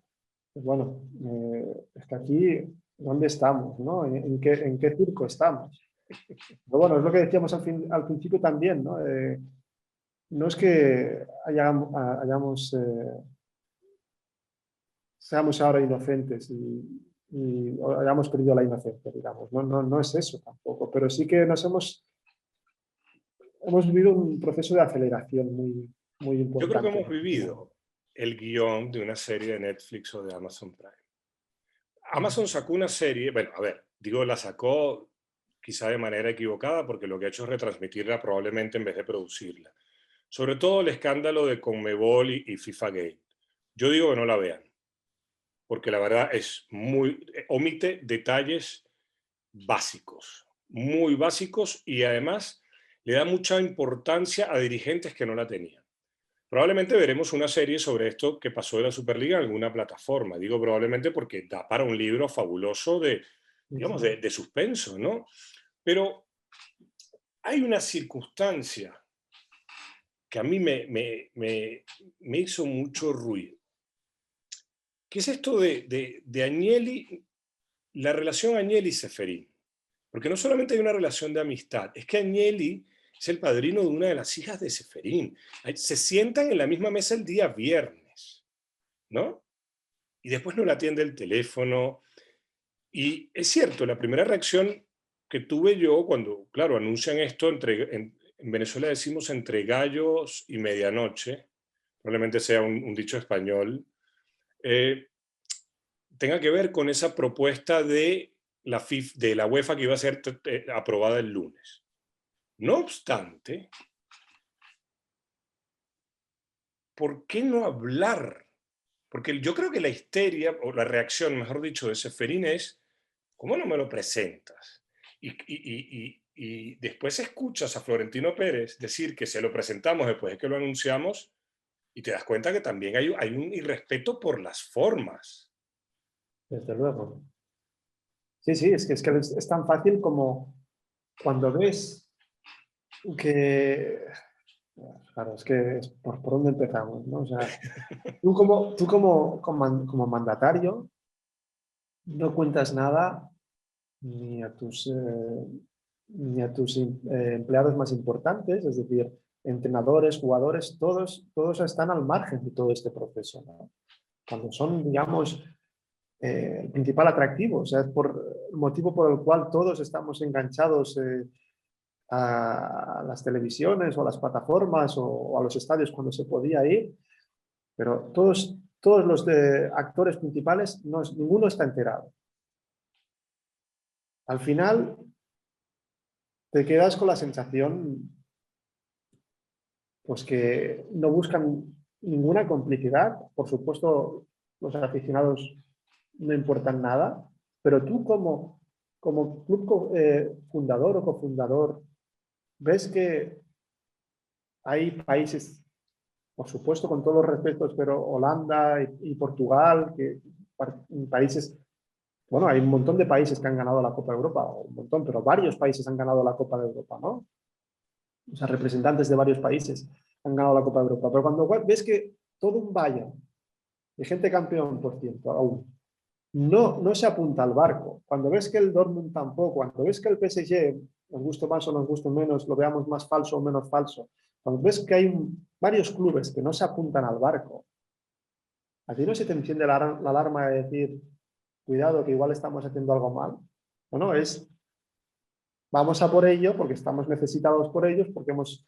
Pues bueno, es que aquí, ¿dónde estamos? ¿No? ¿En qué circo estamos? Pero bueno, es lo que decíamos al principio también, ¿no? No es que seamos ahora inocentes y hayamos perdido la inocencia, digamos. No es eso tampoco, pero sí que hemos vivido un proceso de aceleración muy Yo creo que importante. hemos vivido el guión de una serie de Netflix o de Amazon Prime. Amazon sacó una serie, bueno, a ver, digo, la sacó quizá de manera equivocada porque lo que ha hecho es retransmitirla probablemente en vez de producirla. Sobre todo el escándalo de Conmebol y FIFA Gate. Yo digo que no la vean, porque la verdad es omite detalles básicos, muy básicos, y además le da mucha importancia a dirigentes que no la tenían. Probablemente veremos una serie sobre esto que pasó de la Superliga en alguna plataforma. Digo probablemente porque da para un libro fabuloso digamos, de suspenso, ¿no? Pero hay una circunstancia que a mí me hizo mucho ruido, que es esto de Agnelli, la relación Agnelli-Ceferín. Porque no solamente hay una relación de amistad, es que Agnelli es el padrino de una de las hijas de Ceferín. Se sientan en la misma mesa el día viernes, ¿no? Y después no le atiende el teléfono. Y es cierto, la primera reacción que tuve yo cuando, claro, anuncian esto, en Venezuela decimos entre gallos y medianoche, probablemente sea un dicho español, tenga que ver con esa propuesta de de la UEFA que iba a ser aprobada el lunes. No obstante, ¿por qué no hablar? Porque yo creo que la histeria, o la reacción, mejor dicho, de Ceferín es, ¿cómo no me lo presentas? Y después escuchas a Florentino Pérez decir que se lo presentamos después de que lo anunciamos y te das cuenta que también hay un irrespeto por las formas. Desde luego. Sí, es que es tan fácil como cuando ves que... Claro, es que es por dónde empezamos, ¿no? O sea, como mandatario no cuentas nada ni a tus empleados más importantes, es decir, entrenadores, jugadores, todos están al margen de todo este proceso, ¿no? Cuando son, digamos, el principal atractivo, o sea, es el motivo por el cual todos estamos enganchados a las televisiones o a las plataformas o a los estadios cuando se podía ir, pero todos los actores principales, ninguno está enterado. Al final te quedas con la sensación pues que no buscan ninguna complicidad. Por supuesto, los aficionados no importan nada, pero tú como club fundador o cofundador, ves que hay países, por supuesto con todos los respetos, pero Holanda y Portugal, que países, bueno, hay un montón de países que han ganado la Copa de Europa, un montón, pero varios países han ganado la Copa de Europa, ¿no? O sea, representantes de varios países han ganado la Copa de Europa. Pero cuando ves que todo un Bayern de gente campeón, por ciento, aún, no se apunta al barco, cuando ves que el Dortmund tampoco, cuando ves que el PSG nos guste más o nos guste menos, lo veamos más falso o menos falso, cuando ves que hay varios clubes que no se apuntan al barco, ¿a ti no se te enciende la alarma de decir, cuidado, que igual estamos haciendo algo mal? Bueno, vamos a por ello porque estamos necesitados por ellos, porque hemos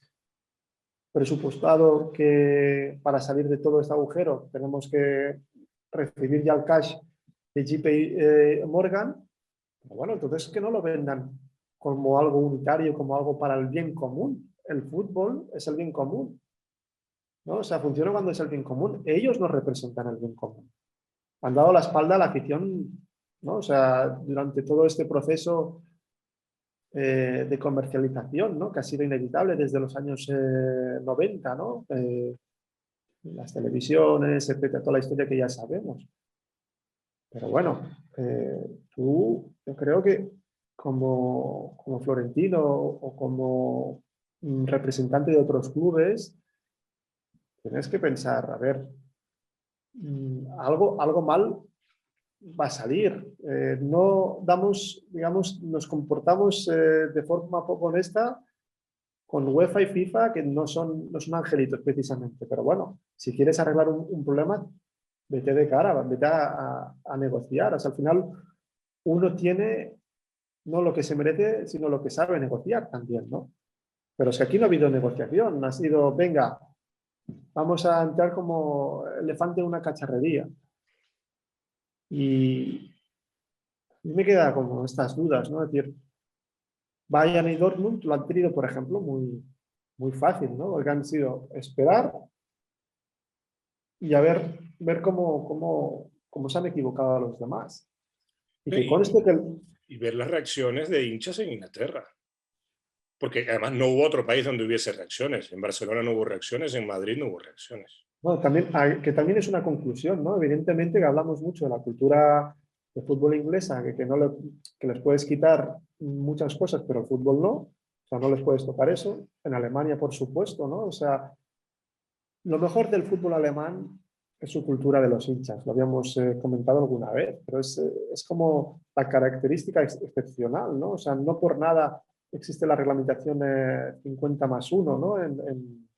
presupuestado que para salir de todo este agujero tenemos que recibir ya el cash de JP Morgan. Bueno, entonces que no lo vendan como algo unitario, como algo para el bien común. El fútbol es el bien común, ¿no? O sea, funciona cuando es el bien común. Ellos no representan el bien común. Han dado la espalda a la afición, ¿no? O sea, durante todo este proceso de comercialización, ¿no? Que ha sido inevitable desde los años 90, ¿no? Las televisiones, etcétera, toda la historia que ya sabemos. Pero bueno, yo creo que como Florentino o como representante de otros clubes, tienes que pensar, a ver, algo mal va a salir. No damos, digamos, nos comportamos de forma poco honesta con UEFA y FIFA, que no son angelitos precisamente. Pero bueno, si quieres arreglar un problema, vete de cara, vete a negociar. O sea, al final uno tiene no lo que se merece, sino lo que sabe negociar también, ¿no? Pero es que aquí no ha habido negociación, ha sido, venga, vamos a entrar como elefante en una cacharrería. Y me queda como estas dudas, ¿no? Es decir, Bayern y Dortmund lo han tenido, por ejemplo, muy fácil, ¿no? Porque han sido esperar y a ver cómo se han equivocado a los demás. Y que conste que... Y ver las reacciones de hinchas en Inglaterra. Porque además no hubo otro país donde hubiese reacciones. En Barcelona no hubo reacciones, en Madrid no hubo reacciones. Bueno, que también es una conclusión, ¿no? Evidentemente que hablamos mucho de la cultura de fútbol inglesa, que les puedes quitar muchas cosas, pero el fútbol no. O sea, no les puedes tocar eso. En Alemania, por supuesto, ¿no? O sea, lo mejor del fútbol alemán es su cultura de los hinchas. Lo habíamos comentado alguna vez, pero es como la característica excepcional, ¿no? O sea, no por nada existe la reglamentación 50+1, ¿no? En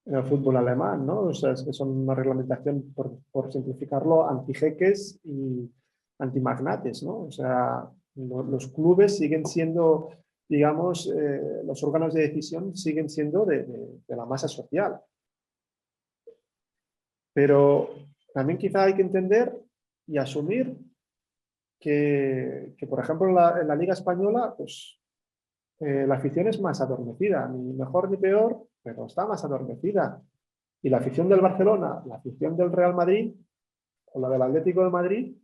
el fútbol alemán, ¿no? O sea, es que son una reglamentación, por simplificarlo, anti-jeques y anti-magnates, ¿no? O sea, los clubes siguen siendo, digamos, los órganos de decisión siguen siendo de la masa social. Pero también quizá hay que entender y asumir que por ejemplo, en la Liga Española, pues la afición es más adormecida, ni mejor ni peor, pero está más adormecida. Y la afición del Barcelona, la afición del Real Madrid o la del Atlético de Madrid,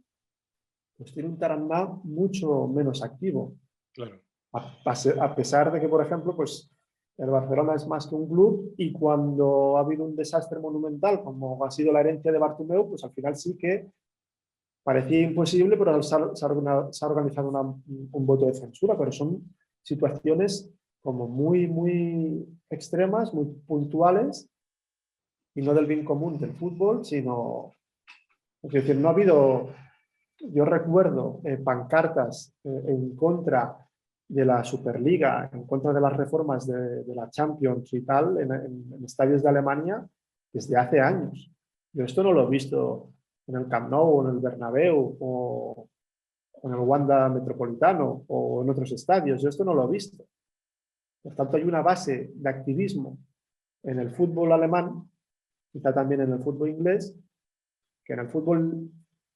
pues tiene un taranná mucho menos activo. Claro. A pesar de que, por ejemplo, pues el Barcelona es más que un club y cuando ha habido un desastre monumental como ha sido la herencia de Bartomeu, pues al final sí que parecía imposible, pero se ha organizado un voto de censura, pero son situaciones como muy extremas, muy puntuales y no del bien común del fútbol, sino, es decir, no ha habido, yo recuerdo pancartas en contra de la Superliga, en contra de las reformas de la Champions y tal, en estadios de Alemania desde hace años. Yo esto no lo he visto en el Camp Nou o en el Bernabéu o en el Wanda Metropolitano o en otros estadios. Yo esto no lo he visto. Por tanto, hay una base de activismo en el fútbol alemán, quizá también en el fútbol inglés, que en el fútbol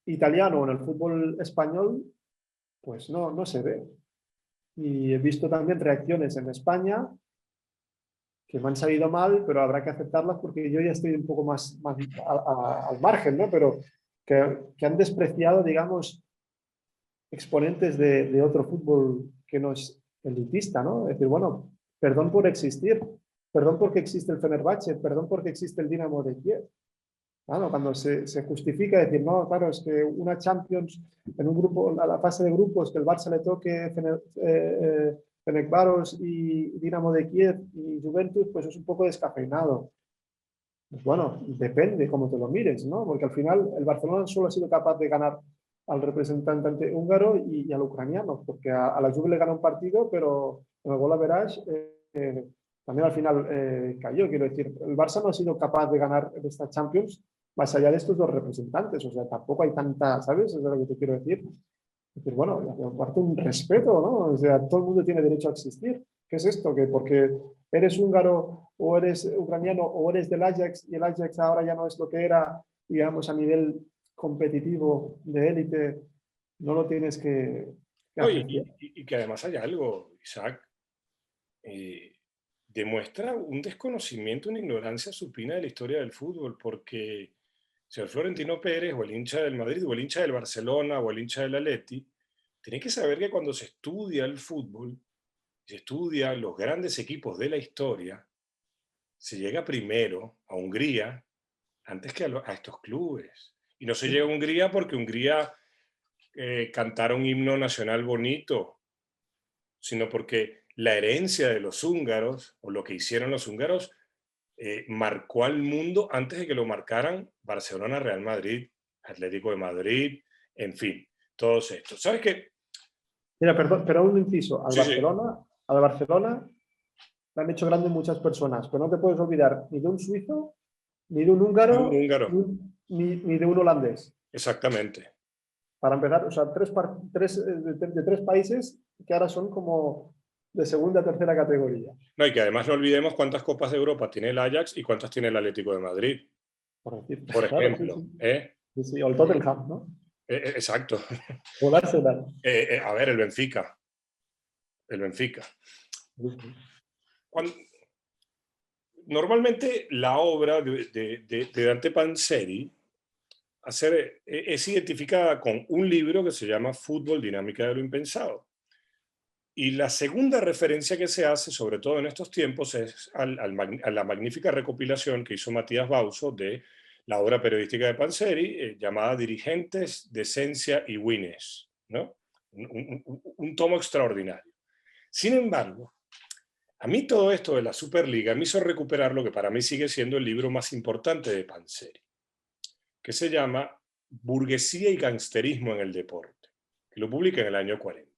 italiano o en el fútbol español, pues no se ve. Y he visto también reacciones en España que me han salido mal, pero habrá que aceptarlas porque yo ya estoy un poco más al margen, ¿no? Pero que han despreciado, digamos, exponentes de otro fútbol que no es elitista, ¿no? Es decir, bueno, perdón por existir, perdón porque existe el Fenerbahce, perdón porque existe el Dinamo de Kiev. Claro, cuando se justifica decir, no, claro, es que una Champions en un grupo, a la fase de grupos, que el Barça le toque Fenerbahce y Dinamo de Kiev y Juventus, pues es un poco descafeinado. Pues bueno, depende cómo te lo mires, ¿no? Porque al final el Barcelona solo ha sido capaz de ganar al representante húngaro y al ucraniano, porque a la Juve le gana un partido, pero en el gol average también al final cayó. Quiero decir, el Barça no ha sido capaz de ganar esta Champions más allá de estos dos representantes. O sea, tampoco hay tanta, ¿sabes? Eso es lo que te quiero decir. Es decir, bueno, aparte un respeto, ¿no? O sea, todo el mundo tiene derecho a existir. ¿Qué es esto? Que porque eres húngaro o eres ucraniano o eres del Ajax y el Ajax ahora ya no es lo que era, digamos, a nivel competitivo de élite, no lo tienes que No, apreciar. y que además hay algo, Isaac, eh, demuestra un desconocimiento, una ignorancia supina de la historia del fútbol, porque si el Florentino Pérez o el hincha del Madrid o el hincha del Barcelona o el hincha del Atleti, tiene que saber que cuando se estudia el fútbol, se estudia los grandes equipos de la historia, se llega primero a Hungría antes que a estos clubes. Y no se llega a Hungría porque Hungría cantara un himno nacional bonito, sino porque la herencia de los húngaros, o lo que hicieron los húngaros, marcó al mundo antes de que lo marcaran Barcelona, Real Madrid, Atlético de Madrid, en fin, todos estos. ¿Sabes qué? Mira, perdón, pero un inciso. Sí, sí, Al Barcelona le han hecho grande muchas personas, pero no te puedes olvidar ni de un suizo, ni de un de un húngaro, húngaro, ni de un holandés. exactamente. Para empezar, o sea, de tres países que ahora son como de segunda, tercera categoría. No, y que además no olvidemos cuántas Copas de Europa tiene el Ajax y cuántas tiene el Atlético de Madrid, Por decir, por claro, sí, ejemplo. sí. Sí, sí, o el Tottenham, ¿no? Exacto. O el Arsenal. A ver, el Benfica. El Benfica. Sí, sí. Cuando, normalmente la obra de Dante Panzeri es identificada con un libro que se llama Fútbol, Dinámica de lo Impensado. Y la segunda referencia que se hace, sobre todo en estos tiempos, es a la magnífica recopilación que hizo Matías Bauso de la obra periodística de Panzeri, llamada Dirigentes, Decencia y Wines, ¿no? Un tomo extraordinario. Sin embargo, a mí todo esto de la Superliga me hizo recuperar lo que para mí sigue siendo el libro más importante de Panzeri, que se llama Burguesía y Gangsterismo en el Deporte, que lo publica en el año 40.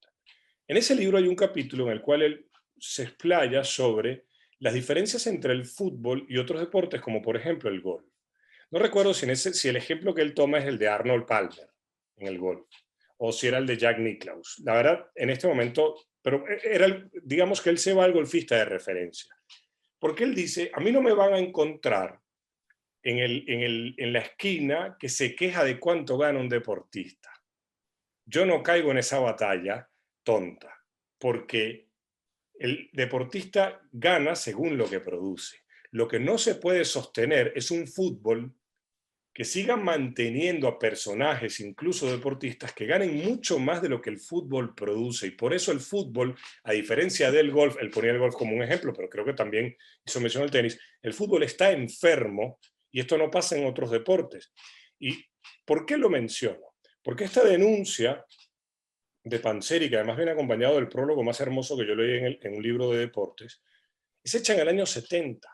En ese libro hay un capítulo en el cual él se explaya sobre las diferencias entre el fútbol y otros deportes, como por ejemplo el golf. No recuerdo si el ejemplo que él toma es el de Arnold Palmer en el golf, o si era el de Jack Nicklaus. La verdad, en este momento, pero digamos que él se va al golfista de referencia. Porque él dice, a mí no me van a encontrar en la esquina que se queja de cuánto gana un deportista. Yo no caigo en esa batalla tonta, porque el deportista gana según lo que produce. Lo que no se puede sostener es un fútbol que siga manteniendo a personajes, incluso deportistas, que ganen mucho más de lo que el fútbol produce. Y por eso el fútbol, a diferencia del golf, él ponía el golf como un ejemplo, pero creo que también hizo mención al tenis, el fútbol está enfermo y esto no pasa en otros deportes. ¿Y por qué lo menciono? Porque esta denuncia de Panzeri, que además viene acompañado del prólogo más hermoso que yo leí en un libro de deportes, es hecha en el año 70.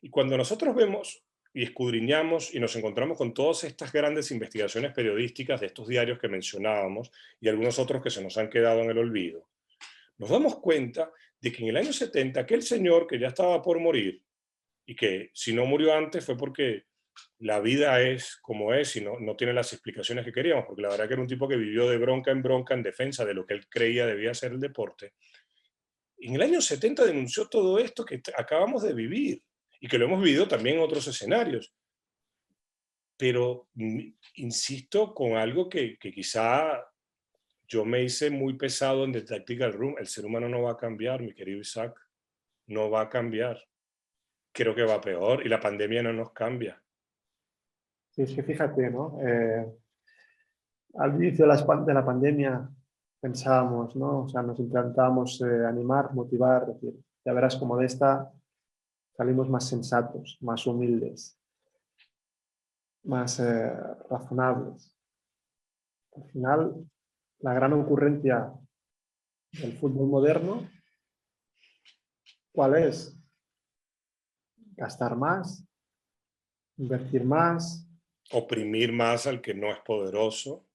Y cuando nosotros vemos y escudriñamos y nos encontramos con todas estas grandes investigaciones periodísticas de estos diarios que mencionábamos y algunos otros que se nos han quedado en el olvido, nos damos cuenta de que en el año 70 aquel señor que ya estaba por morir y que si no murió antes fue porque la vida es como es y no tiene las explicaciones que queríamos, porque la verdad que era un tipo que vivió de bronca en defensa de lo que él creía debía ser el deporte. En el año 70 denunció todo esto que acabamos de vivir y que lo hemos vivido también en otros escenarios. Pero insisto con algo que quizá yo me hice muy pesado en The Tactical Room. El ser humano no va a cambiar, mi querido Isaac. No va a cambiar. Creo que va peor y la pandemia no nos cambia. Sí, es que fíjate, ¿no? Al inicio de la pandemia pensábamos, ¿no? O sea, nos intentábamos animar, motivar, decir, ya verás como de esta salimos más sensatos, más humildes, más razonables. Al final, la gran ocurrencia del fútbol moderno, ¿cuál es? Gastar más, invertir más, Oprimir más al que no es poderoso.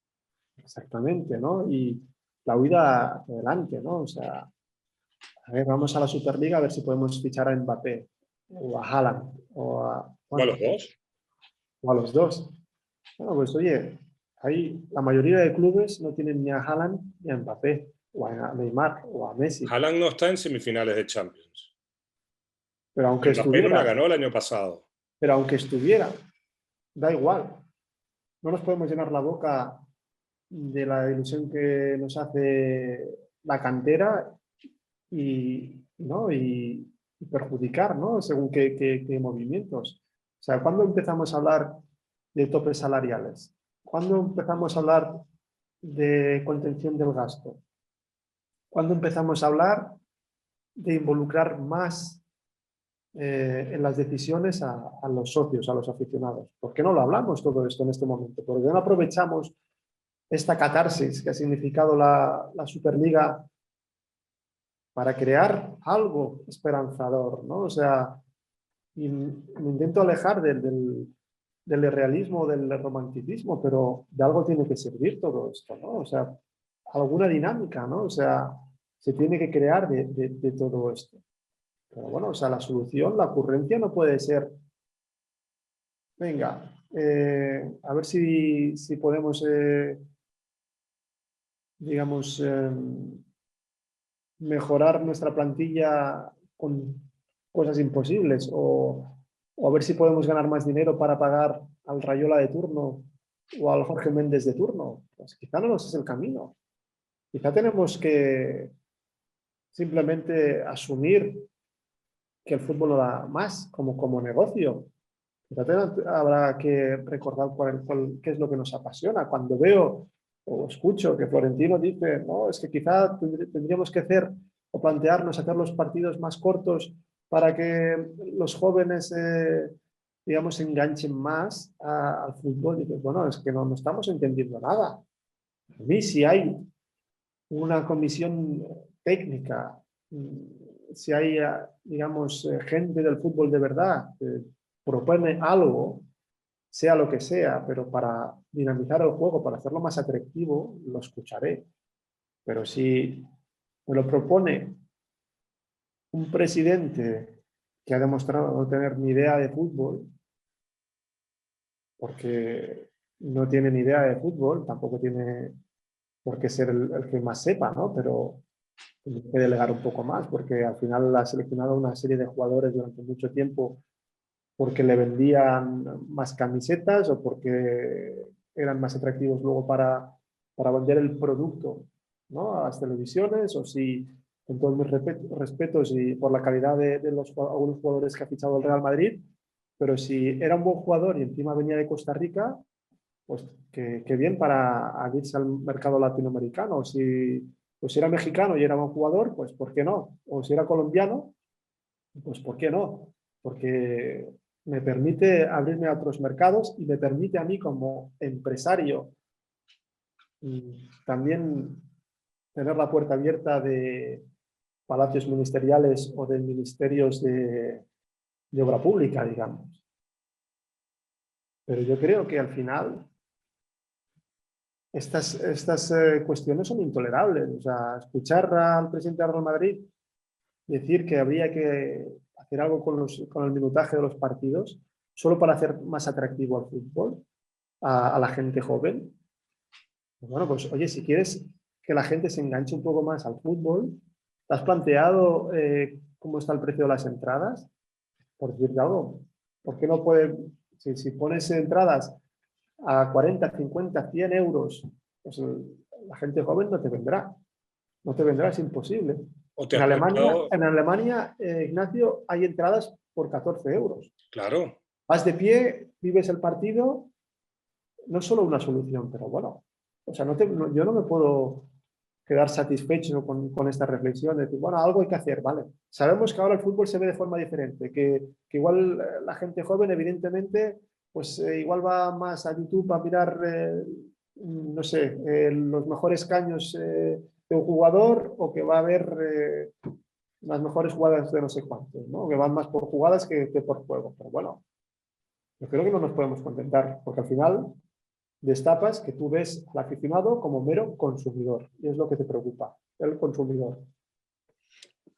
exactamente, ¿no? Y la huida hacia adelante, ¿no? O sea, A ver, vamos a la Superliga a ver si podemos fichar a Mbappé o a Haaland o a, ¿O a bueno, los dos? o a los dos. Bueno, pues oye, ahí la mayoría de clubes no tienen ni a Haaland ni a Mbappé, o a Neymar o a Messi. Haaland no está en semifinales de Champions. Pero aunque Mbappé no la estuviera, ganó el año pasado. pero aunque estuviera, da igual. No nos podemos llenar la boca de la ilusión que nos hace la cantera ¿no? y perjudicar, ¿no? Según qué movimientos. O sea, ¿cuándo empezamos a hablar de topes salariales? ¿Cuándo empezamos a hablar de contención del gasto? ¿Cuándo empezamos a hablar de involucrar más en las decisiones a los socios, a los aficionados? ¿Por qué no lo hablamos todo esto en este momento? ¿Por qué no aprovechamos esta catarsis que ha significado la Superliga para crear algo esperanzador, ¿no? O sea, y me intento alejar del realismo, del romanticismo, pero de algo tiene que servir todo esto, ¿no? O sea, alguna dinámica, ¿no? O sea, se tiene que crear de todo esto. Pero bueno, o sea, la solución, la ocurrencia no puede ser, venga, a ver si podemos, digamos, mejorar nuestra plantilla con cosas imposibles o a ver si podemos ganar más dinero para pagar al Rayola de turno o al Jorge Méndez de turno. Pues quizá no ese es el camino. Quizá tenemos que simplemente asumir que el fútbol no da más como negocio. Quizá habrá que recordar qué es lo que nos apasiona. Cuando veo o escucho que Florentino dice, no, es que quizá tendríamos que hacer o plantearnos hacer los partidos más cortos para que los jóvenes, digamos, se enganchen más al fútbol. Y dices, bueno, es que no estamos entendiendo nada. A mí, si hay una comisión técnica, si hay, digamos, gente del fútbol de verdad que propone algo, sea lo que sea, pero para dinamizar el juego, para hacerlo más atractivo, lo escucharé. Pero si me lo propone un presidente que ha demostrado no tener ni idea de fútbol, porque no tiene ni idea de fútbol, tampoco tiene por qué ser el que más sepa, ¿no? Pero tiene que delegar un poco más, porque al final ha seleccionado una serie de jugadores durante mucho tiempo porque le vendían más camisetas o porque eran más atractivos luego para vender el producto, ¿no? A las televisiones, o si, con todos mis respetos y por la calidad de algunos jugadores que ha fichado el Real Madrid, pero si era un buen jugador y encima venía de Costa Rica, pues que bien para irse al mercado latinoamericano. O si era mexicano y era buen jugador, pues ¿por qué no? O si era colombiano, pues ¿por qué no? Porque me permite abrirme a otros mercados y me permite a mí como empresario también tener la puerta abierta de palacios ministeriales o de ministerios de obra pública, digamos. Pero yo creo que al final estas cuestiones son intolerables. O sea, escuchar al presidente del Real Madrid decir que habría que hacer algo con el minutaje de los partidos solo para hacer más atractivo al fútbol, a la gente joven. Pues bueno, pues oye, si quieres que la gente se enganche un poco más al fútbol, ¿te has planteado cómo está el precio de las entradas? Por decirte algo, ¿por qué no puede, si pones entradas a 40, 50, 100 euros, pues la gente joven no te vendrá. No te vendrá, es imposible. ¿O te has planteado? En Alemania, Ignacio, hay entradas por 14 euros. Claro. Vas de pie, vives el partido, no es solo una solución, pero bueno, o sea, yo no me puedo quedar satisfecho con esta reflexión de decir, bueno, algo hay que hacer, ¿vale? Sabemos que ahora el fútbol se ve de forma diferente, que igual la gente joven, evidentemente, pues igual va más a YouTube a mirar, no sé, los mejores caños de un jugador o que va a ver las mejores jugadas de no sé cuántos, ¿no? Que van más por jugadas que por juego. Pero bueno, yo creo que no nos podemos contentar, porque al final destapas que tú ves al aficionado como mero consumidor, y es lo que te preocupa, el consumidor.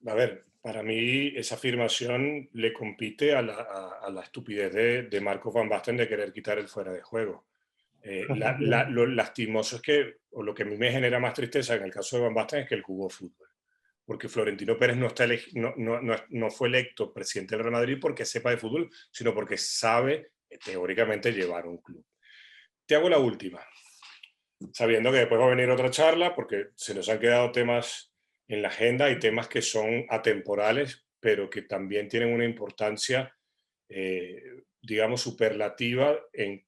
A ver, para mí esa afirmación le compite a la estupidez de Marco Van Basten de querer quitar el fuera de juego. Lo lastimoso es que, o lo que a mí me genera más tristeza en el caso de Van Basten es que él jugó fútbol. Porque Florentino Pérez no fue electo presidente del Real Madrid porque sepa de fútbol, sino porque sabe teóricamente llevar un club. Te hago la última, sabiendo que después va a venir otra charla, porque se nos han quedado temas en la agenda y temas que son atemporales, pero que también tienen una importancia, digamos, superlativa en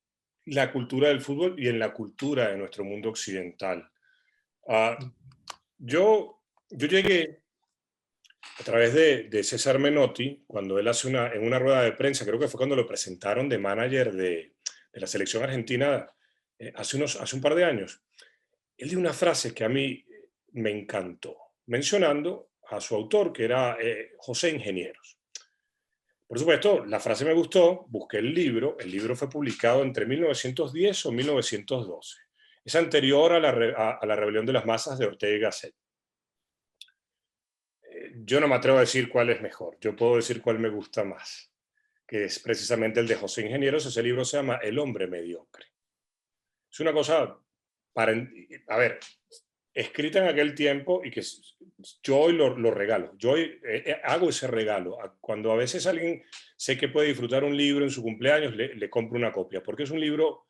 la cultura del fútbol y en la cultura de nuestro mundo occidental. Yo llegué a través de César Menotti, cuando él hace en una rueda de prensa, creo que fue cuando lo presentaron de manager de la selección argentina hace un par de años. Él dio una frase que a mí me encantó, mencionando a su autor, que era José Ingenieros. Por supuesto, la frase me gustó, busqué el libro fue publicado entre 1910 o 1912. Es anterior a la rebelión de las masas de Ortega y Gasset. Yo no me atrevo a decir cuál es mejor, yo puedo decir cuál me gusta más, que es precisamente el de José Ingenieros. Ese libro se llama El hombre mediocre. Es una cosa, a ver, escrita en aquel tiempo y que yo hoy lo regalo. Yo hoy hago ese regalo. Cuando a veces alguien sé que puede disfrutar un libro en su cumpleaños, le compro una copia, porque es un libro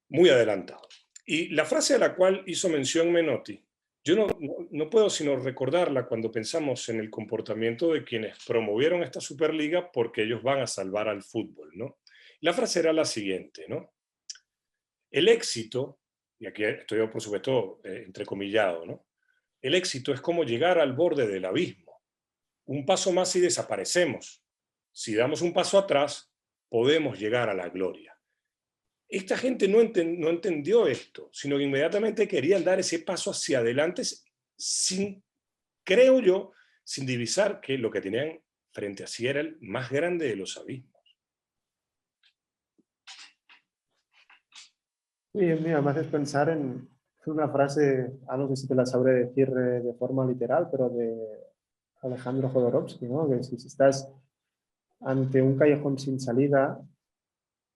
muy adelantado. Y la frase a la cual hizo mención Menotti, yo no puedo sino recordarla cuando pensamos en el comportamiento de quienes promovieron esta Superliga porque ellos van a salvar al fútbol, ¿no? La frase era la siguiente, ¿no? El éxito, y aquí estoy por supuesto entrecomillado, ¿no? El éxito es como llegar al borde del abismo. Un paso más y desaparecemos. Si damos un paso atrás, podemos llegar a la gloria. Esta gente no entendió esto, sino que inmediatamente querían dar ese paso hacia adelante sin, creo yo, sin divisar que lo que tenían frente a sí era el más grande de los abismos. Sí, mira, me haces pensar en una frase, no sé si te la sabré decir de forma literal, pero de Alejandro Jodorowsky, ¿no? Que si estás ante un callejón sin salida,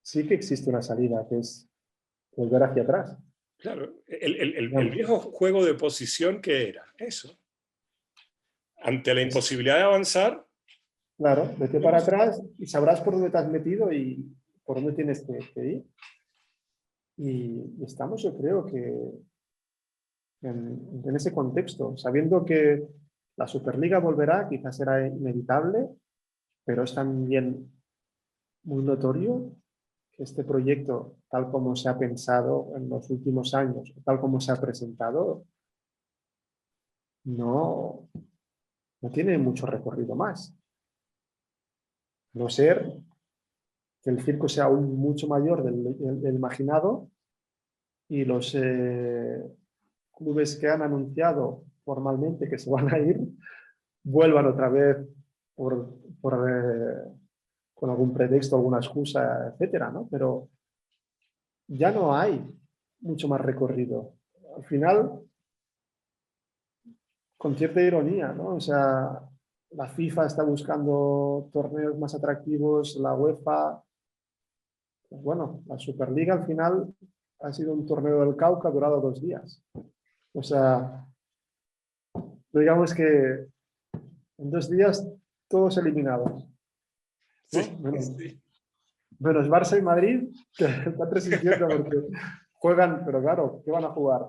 sí que existe una salida, que es volver hacia atrás. Claro, el viejo juego de posición que era eso. Ante la imposibilidad de avanzar. Claro, vete para atrás y sabrás por dónde te has metido y por dónde tienes que ir. Y estamos, yo creo que en ese contexto, sabiendo que la Superliga volverá, quizás será inevitable, pero es también muy notorio que este proyecto, tal como se ha pensado en los últimos años, tal como se ha presentado, no tiene mucho recorrido más. A no ser que el circo sea aún mucho mayor del imaginado y los clubes que han anunciado formalmente que se van a ir vuelvan otra vez con algún pretexto, alguna excusa, etcétera, ¿no? Pero ya no hay mucho más recorrido. Al final, con cierta ironía, ¿no? O sea, la FIFA está buscando torneos más atractivos, la UEFA, pues bueno, la Superliga al final ha sido un torneo del Cauca, ha durado 2 días. O sea, digamos que en 2 días todos eliminados, ¿no? Sí, sí. Menos Barça y Madrid, que está resistiendo porque juegan, pero claro, ¿qué van a jugar?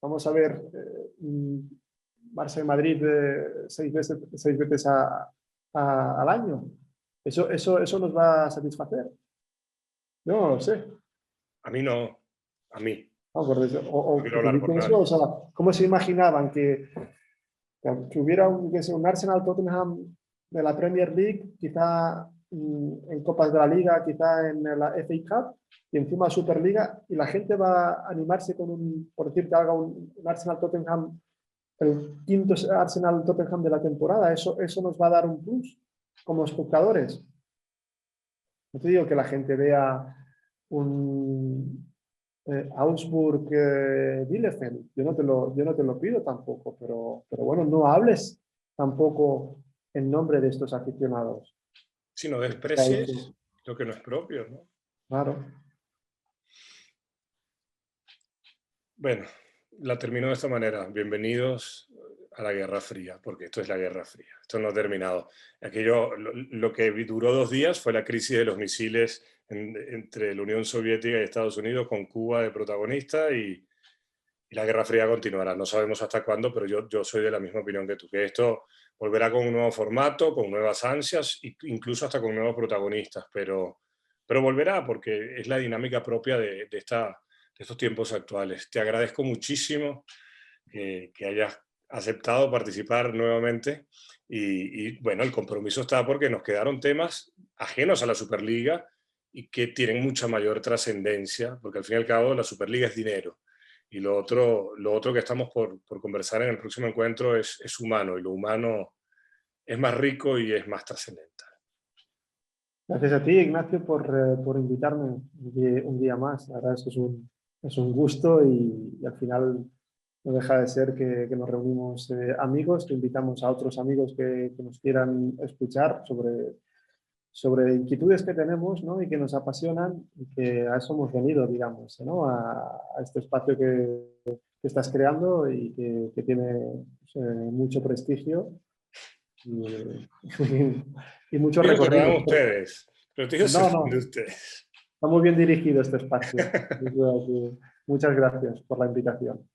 Vamos a ver Barça y Madrid 6 veces al año. ¿Eso nos va a satisfacer? No lo sé. A mí no, a mí. No, No quiero porque hablar por nadie. eso, o sea, ¿cómo se imaginaban que hubiera un Arsenal Tottenham de la Premier League, quizá en Copas de la Liga, quizá en la FA Cup y encima Superliga, y la gente va a animarse por decir que haga un Arsenal Tottenham, el quinto Arsenal Tottenham de la temporada? Eso nos va a dar un plus como espectadores. No te digo que la gente vea un Augsburg Bielefeld, yo no te lo pido tampoco, pero bueno, no hables tampoco en nombre de estos aficionados. Si no desprecies lo que no es propio, ¿no? Claro. Bueno, la termino de esta manera. Bienvenidos a la Guerra Fría, porque esto es la Guerra Fría. Esto no ha terminado. Lo que duró 2 días fue la crisis de los misiles entre la Unión Soviética y Estados Unidos, con Cuba de protagonista, y la Guerra Fría continuará. No sabemos hasta cuándo, pero yo soy de la misma opinión que tú, que esto volverá con un nuevo formato, con nuevas ansias, incluso hasta con nuevos protagonistas, pero volverá porque es la dinámica propia de estos tiempos actuales. Te agradezco muchísimo que hayas aceptado participar nuevamente bueno, el compromiso está porque nos quedaron temas ajenos a la Superliga y que tienen mucha mayor trascendencia, porque al fin y al cabo la Superliga es dinero. Y lo otro que estamos por conversar en el próximo encuentro es humano, y lo humano es más rico y es más trascendental. Gracias a ti, Ignacio, por invitarme un día más. La verdad es que es un gusto y al final no deja de ser que nos reunimos amigos, que invitamos a otros amigos que nos quieran escuchar sobre inquietudes que tenemos, ¿no? Y que nos apasionan, y que a eso hemos venido, digamos, ¿no? A este espacio que estás creando y que tiene mucho prestigio y mucho Digo que lo recorrido. hagan ustedes, pero te digo No, de no, ustedes. está muy bien dirigido este espacio. Muchas gracias por la invitación.